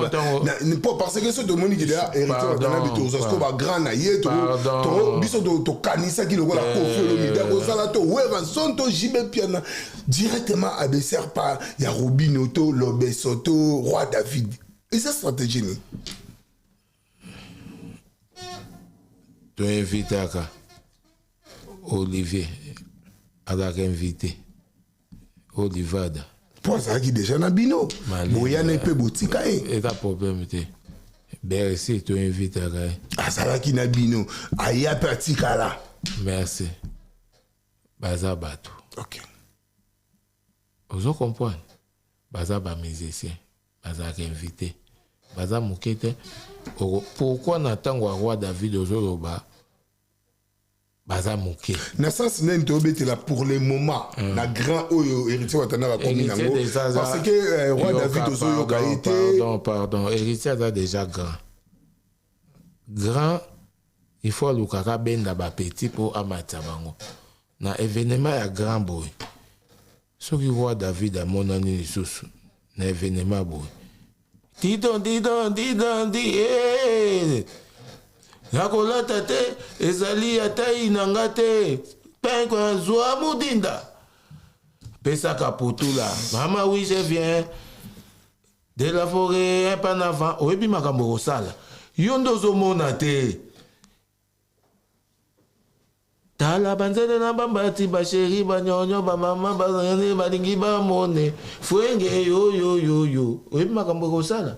pour parce que ce demoni qui là Héritier Watanabe to so ba grand na ye to biso to kanisa ki lokola kofi lo mida ko sala to weva sonto jibe piana directement abeser par ya Robino to Lobeso to roi David et sa stratégie ni to invité aka Olivier avec invité Olivada pour ça qui déjà na bino boya ne peut botika et ta problème te merci to invité aka ça qui na bino aya pratika là merci baza bato OK ozo comprendre baza ba musicien baza invité baza mokete pourquoi na tango roi David ozoloba baza moké na sens nene tobetela pour le moment na grand oyo Héritier Watanabe komi nango parce que roi David ozoyoka été pardon Héritier a déjà grand il faut lukaka benda ba petit pour amata bango na événement ya grand boy soki roi David amonani lisusu na événement boy di nakolata te ezali atai nanga te penkwa zwa mudinda pesaka putula mama oui je viens de la forêt un pan avant oyebi makambo kosala yo nde ozomona te tala banzele na bambati basheri banyonyo bamama bazangani balingi bamone fwenge yo oyebi makambo kosala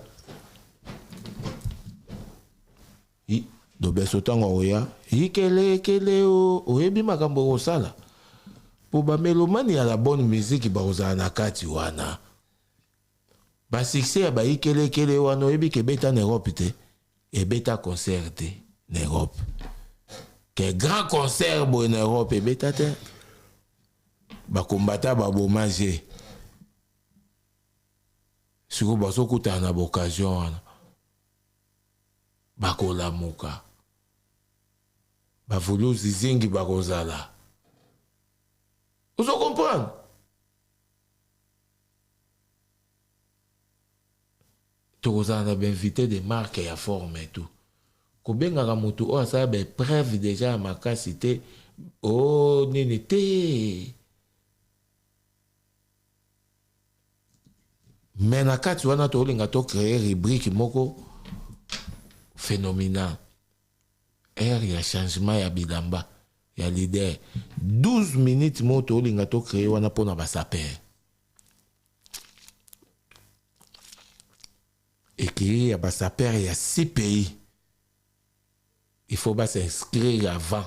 Lobeso tango oya ikele o oyebi makambo kosala po ba melomani ya la bonne musique baozala na kati wana ba succès ya ba ikele wana oyebi ke beta na Europe te e beta concert te na Europe ke grand concert bo na Europe e beta te ba kombata ba bomaje siko baso kutana na occasion wana bakolamuka bavuluzi zingi bakozala. Vous comprenez? Tokozala na invité de marque ya forme et tout. Kobengaka mutu o asala be preuve déjà makasi te. Oh nini te. Mais na kati wana tolinga to créer rubrique moko phénoménal. Il y a changement ya bilamba ya leader. 12 minutes mo tolinga to créer wana pona ba saper. Et qu'il y a ba saper il y a 6 pays. Il faut pas s'inscrire avant.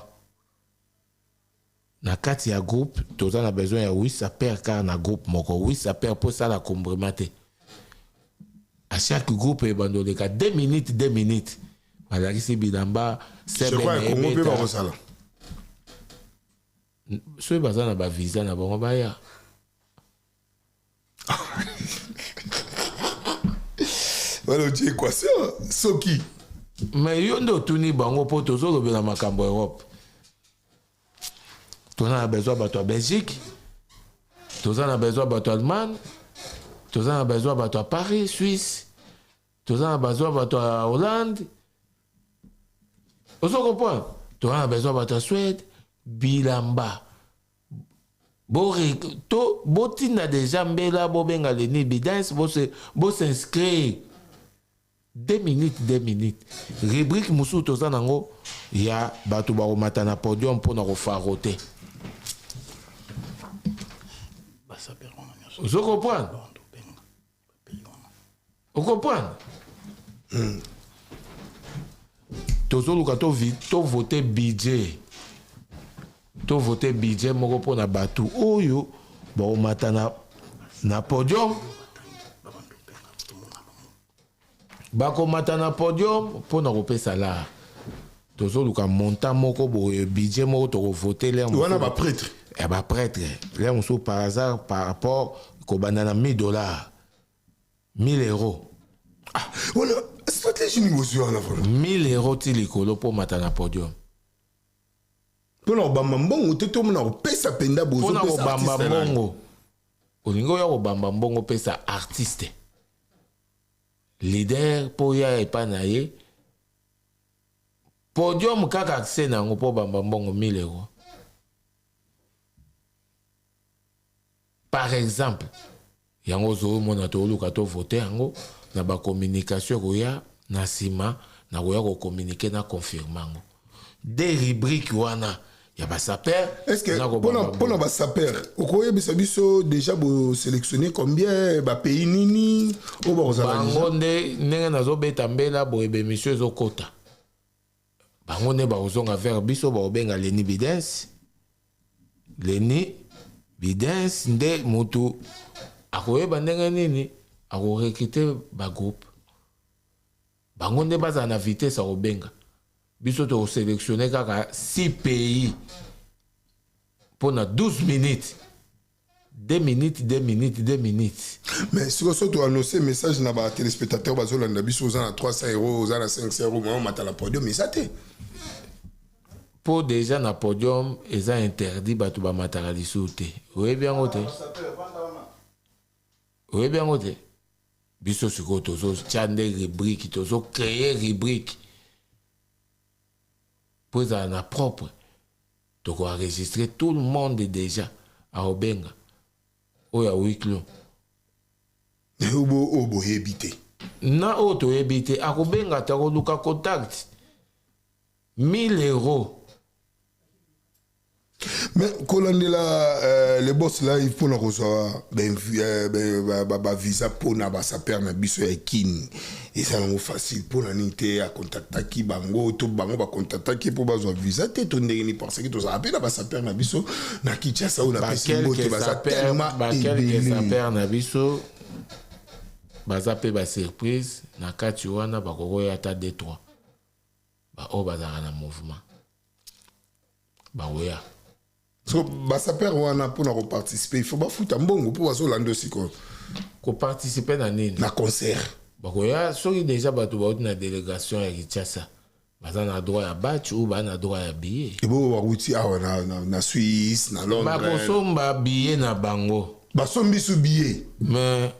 Na kati ya groupe, tous on a besoin ya 8 saper car na groupe moko 8 saper pour ça la combremate. À chaque groupe il bandole ka 2 minutes. Voilà ici bilamba c'est je crois que Congo peut pas ça là. Ceux bazana na ba visa na bango ba ya. Voilà une équation soki. Mais yo ndo tuni bango po tozo lobela makambo Europe. Tu as besoin de toi Belgique, tu as besoin de toi Allemagne, tu as besoin de toi Paris, Suisse, tu as besoin de toi Hollande. Vous comprenez? Tu as besoin de toi Suède, bilamba. Botina déjà mbela bobenga le ni bidance bo s'inscrire. 2 minutes. Rubrique musu toza nango ya batu ba mata na podium pour na refaroter. Vous comprenez? Vous comprenez? Tozo luka to voter budget. To voter budget moko pour na batu oyo ba mata na podium. Bako mata na podium pour na repesa là. Tozo luka montant moko bo budget moko to voter là. On a ba prêtre. Eh bah prêtre, là on sait par hasard par rapport au banana $1000, 1000 euros. Ah, voilà, stratégie niveau sur la fois. 1000 euros tilikolo pour matana podium. Pour na bamba mbongo teto mona pesa penda bozo pesa. Pour na bamba mbongo. Olingo ya bamba mbongo pesa artiste. Leader pour ya epanaye. Podium kaka accès nango pour bamba mbongo 1000 euros. Par exemple, yango zo mona to luka to voter yango na ba communication koya na sima na koya ko communiquer na confirmango. Des rubriques wana ya ba saper. Est-ce que pour ba saper, okoye biso déjà bo sélectionner combien ba pays nini o ba ozala. Bangonde nenga nazo beta mbela bo ebe monsieur zo kota. Bangonde ba ozonga vers biso ba obenga leni bidens. Leni bidens nde mutu akoyeba ndenge nini akorekite ba groupe bango nde baza na vitesse akobenga biso to sélectionner kaka 6 pays pendant 12 minutes 2 minutes. Mais si vous avez annoncé message na ba téléspectateurs bazolanda biso za na 300 euros za na 500 euros mais on mata la podium mais ça te pour déjà na podium ils ont interdit batu ba matala lisute. Oui bien ngote. Oui bien ngote. Biso siko tozo chande rubrique tozo créer rubrique. Pour ça na propre. Donc on enregistrer tout le monde déjà à Obenga. Oya wiklo. Obo hebité. Na auto hebité à Obenga ta ko luka contact. 1000 euros. Mais quand on est là, les boss là, il faut nous recevoir visa pour nous ça permet biso ekin et ça nous facile pour nous à contacter qui bango tout bango ba contacter qui pour besoin visa te to ndeni parce que tout ça appelle ça permet biso na Kinshasa ou na Pesimbo te ba tellement quel ça permet biso ba zape ba surprise na kati wana ba ko ya ta D3 ba o ba na mouvement ba oya. So, basaper wana pour nous participer, il faut pas foutre un bon pour voir l'ando aussi quoi. Ko participer dans nini? Na concert. Bakoya soki déjà batu ba na délégation ya Kinshasa. baza na droit ya batch ou baza na droit ya billet. Et bon, barouti awa na Suisse, na Londres. Bakosomba billet na bango. Basombi su billet. Mais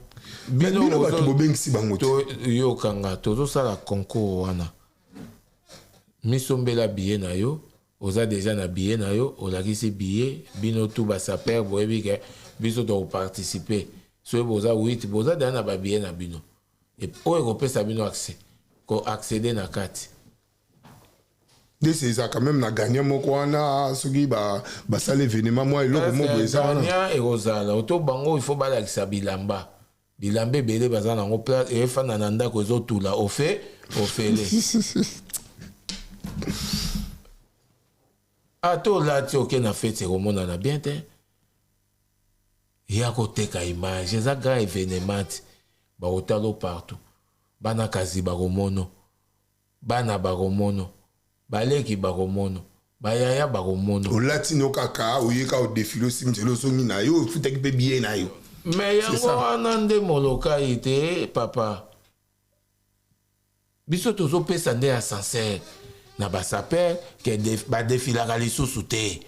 bino bato bobengisi bango te. Yo kanga tozosala concours wana. Misombela billet na yo, oza déjà na billet na yo, olakisi billet, bino tout basaper boyebi ke biso to participer. So boza 8, boza dana ba billet na bino. Et oyo kopesa bino accès. Ko accéder na kati. C'est ça quand même na gagnant moko wana soki ba sala événement moi eloko mo boza wana. Gagnant et rozala, auto bango il faut balakisa bilamba. Bilambe belé baza nango place et fana nanda ko ezotula au fait les. Ato la ti oke na fête romona na bien te. Ya kote ka image, za grand événement ba otalo partout. Bana kazi ba romono. Bana ba romono. Baleki ba romono. Bayaya ba romono. O latino kaka oyeka o défilé simtelo songi na yo futaki pe bien na yo. Mais yango anande moloka ite papa. Biso tozo pesa nde ascenseur. Na basaper ke ba défilaka lisusu te.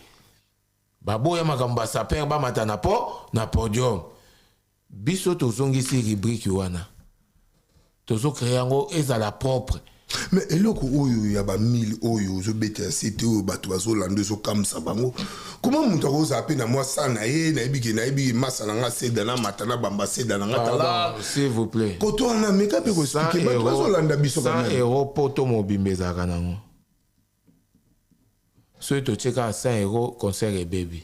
Babo ya makambo basaper ba mata na podium. Biso tozongisi rubrique wana. Tozo créer yango ezala propre. Mais eloko oyo ya ba 1000 oyo zo beta c'était o bato bazo lande zo kamsa bango. Comment mutu akoza pe na moi sana na ebi masa na nga seda na matana bamba seda na nga tala. S'il vous plaît. Koto na meka pe ko expliquer bato bazo landa biso quand même. 100 € poto mobimeza kana ngo. So to cheka 100 € concert et baby.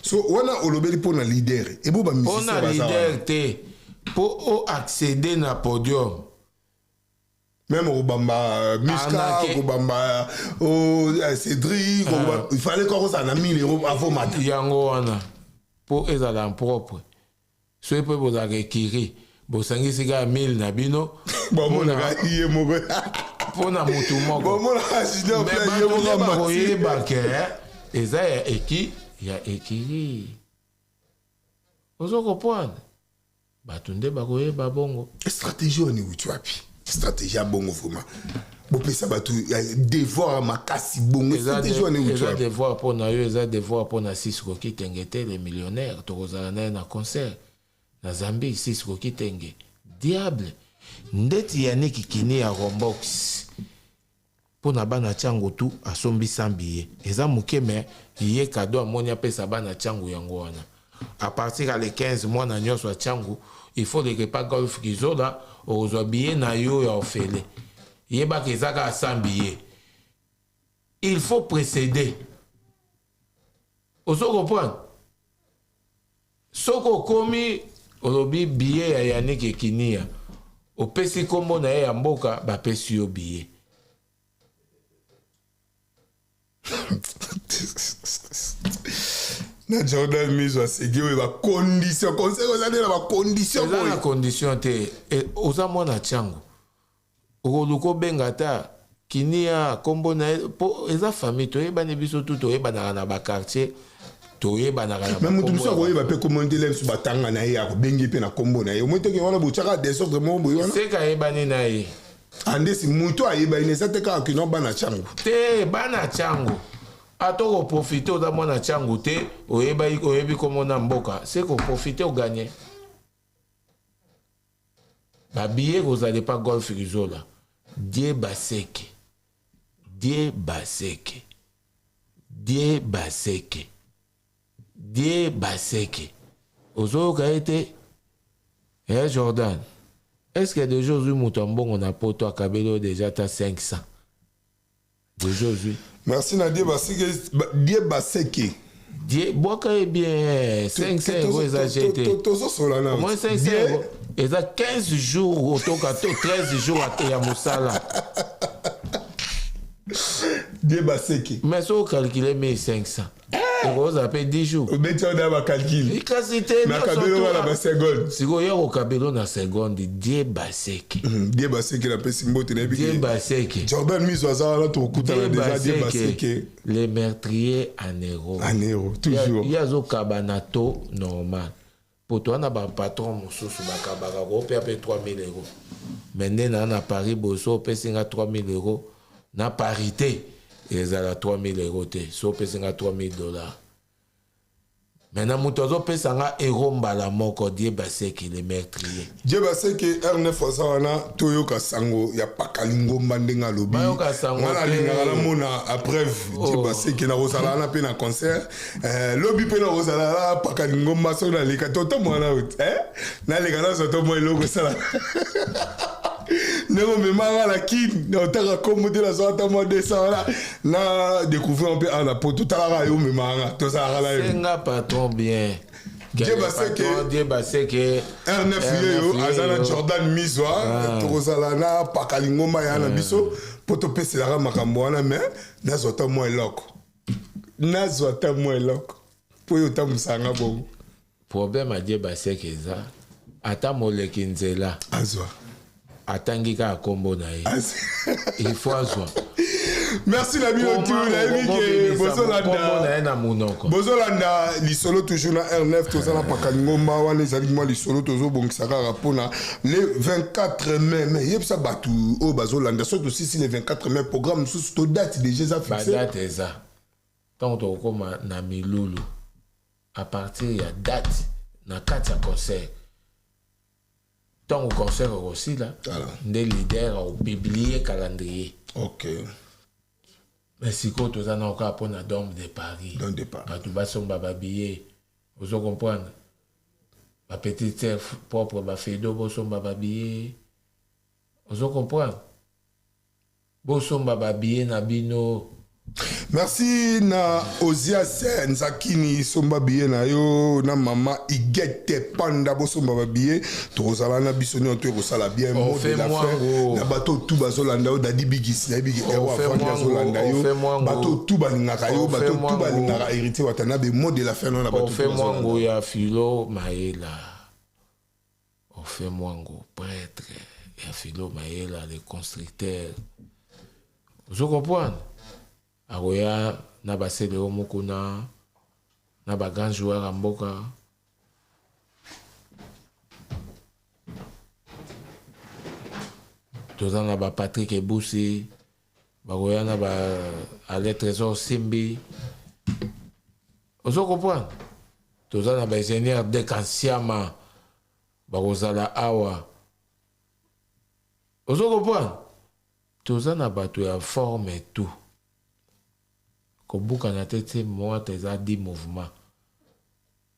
So wana olobeli pona leader et bo ba musicien baza. Pona leader te pour accéder na podium. Même au Bamba Musca, au Bamba Cédric, il fallait qu'on s'en a 1000 € avant matin. Yango wana pour ezala en propre. Soit peut vous requérir, vous sangez siga 1000 na bino. Bon mon gars, il est mauvais. Pour na mutu moko. Bon mon gars, je dois faire il est mauvais. Mais bancaire, eza ya eki ya ekiri. Ozo comprendre. Batunde bakoye babongo. Stratégie on est où tu appuies. Stratégie à bongo vraiment. Bon pesa batu devoir makasi bongo stratégie on est où tu as devoir pour na yo eza devoir pour na Cisco Kitengete les millionnaires to kozana na concert na Zambie Cisco Kitenge diable ndeti yaniki kini ya Rombox pour na bana chango tu asombi sambiye eza mukeme yé cadeau amonia pesa bana chango yango wana à partir à les 15 mois na nyonso chango il faut les repas golf kizola aux billets na yo ya ofele yeba kezaka à 100 billets il faut précéder ozo comprendre soko komi olobi billet ya Yannick Ekinia opesi kombo na ya mboka ba pesi yo billet na Jordan miso asegi oyo ba condition conseil ozali na ba condition oyo na condition te oza mwana chango okoluka obenga ta kinia kombo na po eza famille toyebani biso tu toyebanaka na bakartier toyebanaka na mais mutu biso akoyeba mpe kombo ndele biso batanga na ye akobengi mpe na kombo na ye omoi teke wana botyaka desordre moko boye wana seka ayebani na ye andesi mutu ayebani eza te kaka kino bana chango te bana chango atoko profiter oza mwana chango te oyebi kombo na mboka se koprofite oganye babiye kozali pa golf rizola die baseke die baseke die baseke die baseke ozoyoka ete Jordan est-ce que de Josué Moutambongo na poto akabeli déjà ta 500 de Josué. Merci Nadia Baseke. Die Baseke. Die boka est bien 500 € exagéré. Au moins 500 €. Et ça 15 jours au toka 13 jours à ya musala. Die Baseke. Mais ça calculer 1500. Et vous avez 10 jours. Au métier on a calcul. Et quasité na kabelo wala ba seconde. Siko ya ko kabelo na seconde Die Baseke. Die Baseke la pesi mbote na biki. Die Baseke. Jordan miso azala to kuta déjà Die Baseke. Les meurtriers en euros. En euros toujours. Il y a zo kabanato normal. Pour toi na ba patron mususu ba kabaka ko pe 3000 €. maintenant na Paris boso pesinga 3000 euros na parité ils à 3000 euros te so pesinga 3000 dollars. Maintenant mutozo pesanga euro mbala moko die baseki le meurtrier. Die baseki R9 osawana toyoka sango ya pakalingo mandenga lobi. Bayoka sango. Ngala linga la mona après die baseki na rosala na pe na concert. Lobi pe na rosala la pakalingo maso na leka toto mwana out. Na leka na soto mo eloko sala. Nego me manga la kin na otaka komo de la zota mo de ça na découvrir un peu à la poto tala yo me manga to ça la yo. Senga patron bien. Die baseki R9 yo azana Jordan Mizwa to rosala na pakalingo maya na biso poto pese la makambo wana mais na zota mo eloko. Na zota mo eloko. Po yo tamusanga bon. Problème a die baseki za ata moleki nzela azwa. Atangika kombo na ye. Il faut azwa. Merci la biotu la que Bozolanda lisolo toujours na R9 to sala pakalingo mawa les aliments lisolo tozo bongsaka rapona le 24 mai mais yebsa batu o Bazolanda surtout si le 24 mai programme sous to date déjà ça fixé. Date eza. Tant to koma na milulu à partir ya date na kati ya concert. Tant au concert aussi là, des leaders ont publié calendrier. Ok. Mais si quand tu as encore pour la Dôme de Paris, Dôme de Paris, tu vas son bababier, vous comprenez? Ma petite sœur propre ma fille de son bababier, vous comprenez? Boson bababier na bino. Merci na Ozias Nzakini somba biye na yo na mama Igete Panda bo somba biye to zala na bisoni on te rosala bien mot de la fin na bato tout bazolanda yo dadi bigis na bigi ewa fandi bazolanda yo bato tout balingaka yo bato tout balingaka héritier watana be mot de la fin na bato on fait mwango ya Philo Maela on fait mwango prêtre ya Philo Maela le constructeur vous comprenez? Aroya na basele o mukuna na ba grand joueur à mboka toza na ba Patrick Ebusi baroya na ba Ale Trésor Simbi ozo comprendre toza na ba ingénieur de Kansiama barozala awa ozo comprendre toza na bato ya forme et tout. Kobuka na tete moi teza 10 mouvements.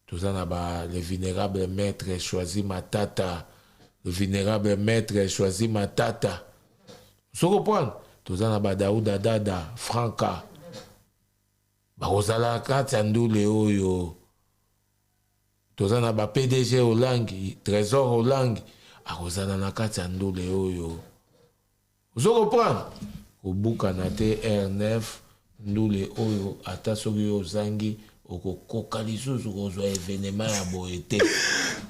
Tous en a le vénérable maître choisi Matata. Le vénérable maître choisi Matata. Vous comprenez? Tous en a Daouda Dada, Franca. Barozala Katsandu Leoyo. Tous en a PDG Olangi, Trésor Olangi. Arozala na Katsandu Leoyo. Vous comprenez? Kobuka na te R9. Nous les oyo atasogi ozangi okokoka lisusu kozwa événement ya boete.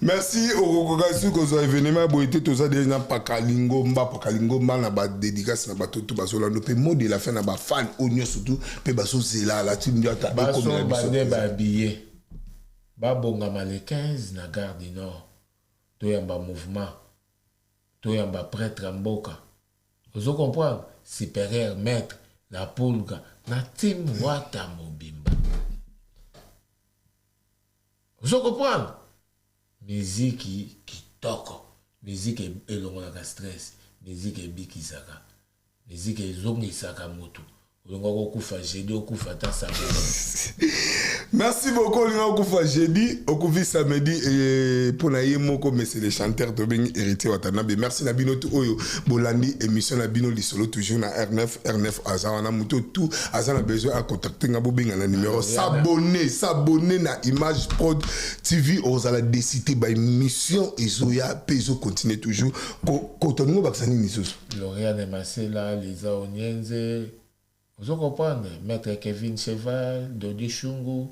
Merci okokoka lisusu kozwa événement ya boete toza déjà pakalingo mba na ba dédicace na bato tout bazolanda pe mot de la fin na ba fan onyo surtout pe bazozela la tindi ata ekomela bande ba billet babongama le 15 na Gare du Nord toyamba mouvement toyamba prêtre mboka ozo comprendre supérieur maître la pulga na tim wata mobimba. Vous comprenez? Musique kitoko, musique elongolaka stress, musique ebikisaka, musique ezongisaka moto. Merci beaucoup, Linga jeudi, Okufi samedi et pour naïe moko mais c'est les chanteurs de Beng héritier Watanabe. Merci Nabino tout oyo Bolandi émission Nabino Lisolo toujours na R9 Azana Muto tout Azana besoin à contacter Ngabo Beng na numéro s'abonner na Image Prod TV ozala décider by mission ezoya peso continue toujours kotongo baksani nisusu. Lauriane Masela, Lisa Onyenze. Vous comprenez? Maître Kevin Cheval, Dodi Chungu,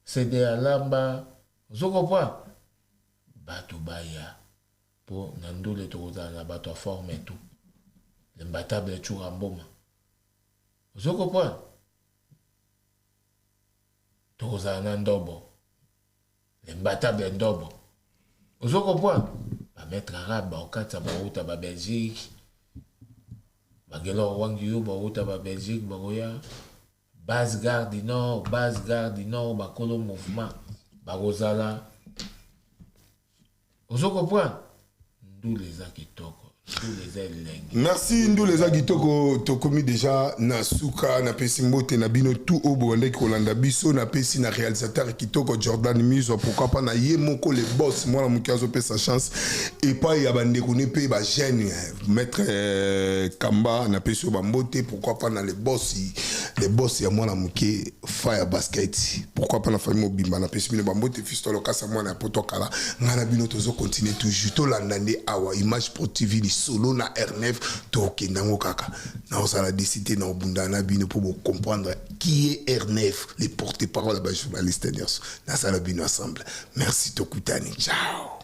CD Alamba. Vous comprenez? Bato Baya. Pour Nando le Toza, la bato forme et tout. L'imbattable Churamboma. Vous comprenez? Toza Nandobo. L'imbattable Ndobo. Vous comprenez? maître arabe baokata bauta ba Belgique bagelo wangi yo bauta ba Belgique bagoya base gare du nord bakolo mouvement bagozala ozo comprendre ndou les akitoko. Merci Ndou les Agitoko tokomi déjà na suka na pesimbote na bino tout au bonde kolanda biso na pesi na réalisateur kitoko Jordan Mizo pourquoi pas na ye moko le boss moi na mukazo pe sa chance et pas ya bande kone pe ba jeune maître Kamba na pesi ba mbote pourquoi pas na les boss ya moi na muke fire basket pourquoi pas na famille mobimba na pesi bino ba mbote fistolo kasa moi na potokala ngana bino tozo continuer toujours to landande awa image pro TV solo na R9 toke nango kaka na osala décider na obundana bino pour comprendre qui est R9 les porte-parole de la journaliste na sala bino ensemble merci tokutani ciao.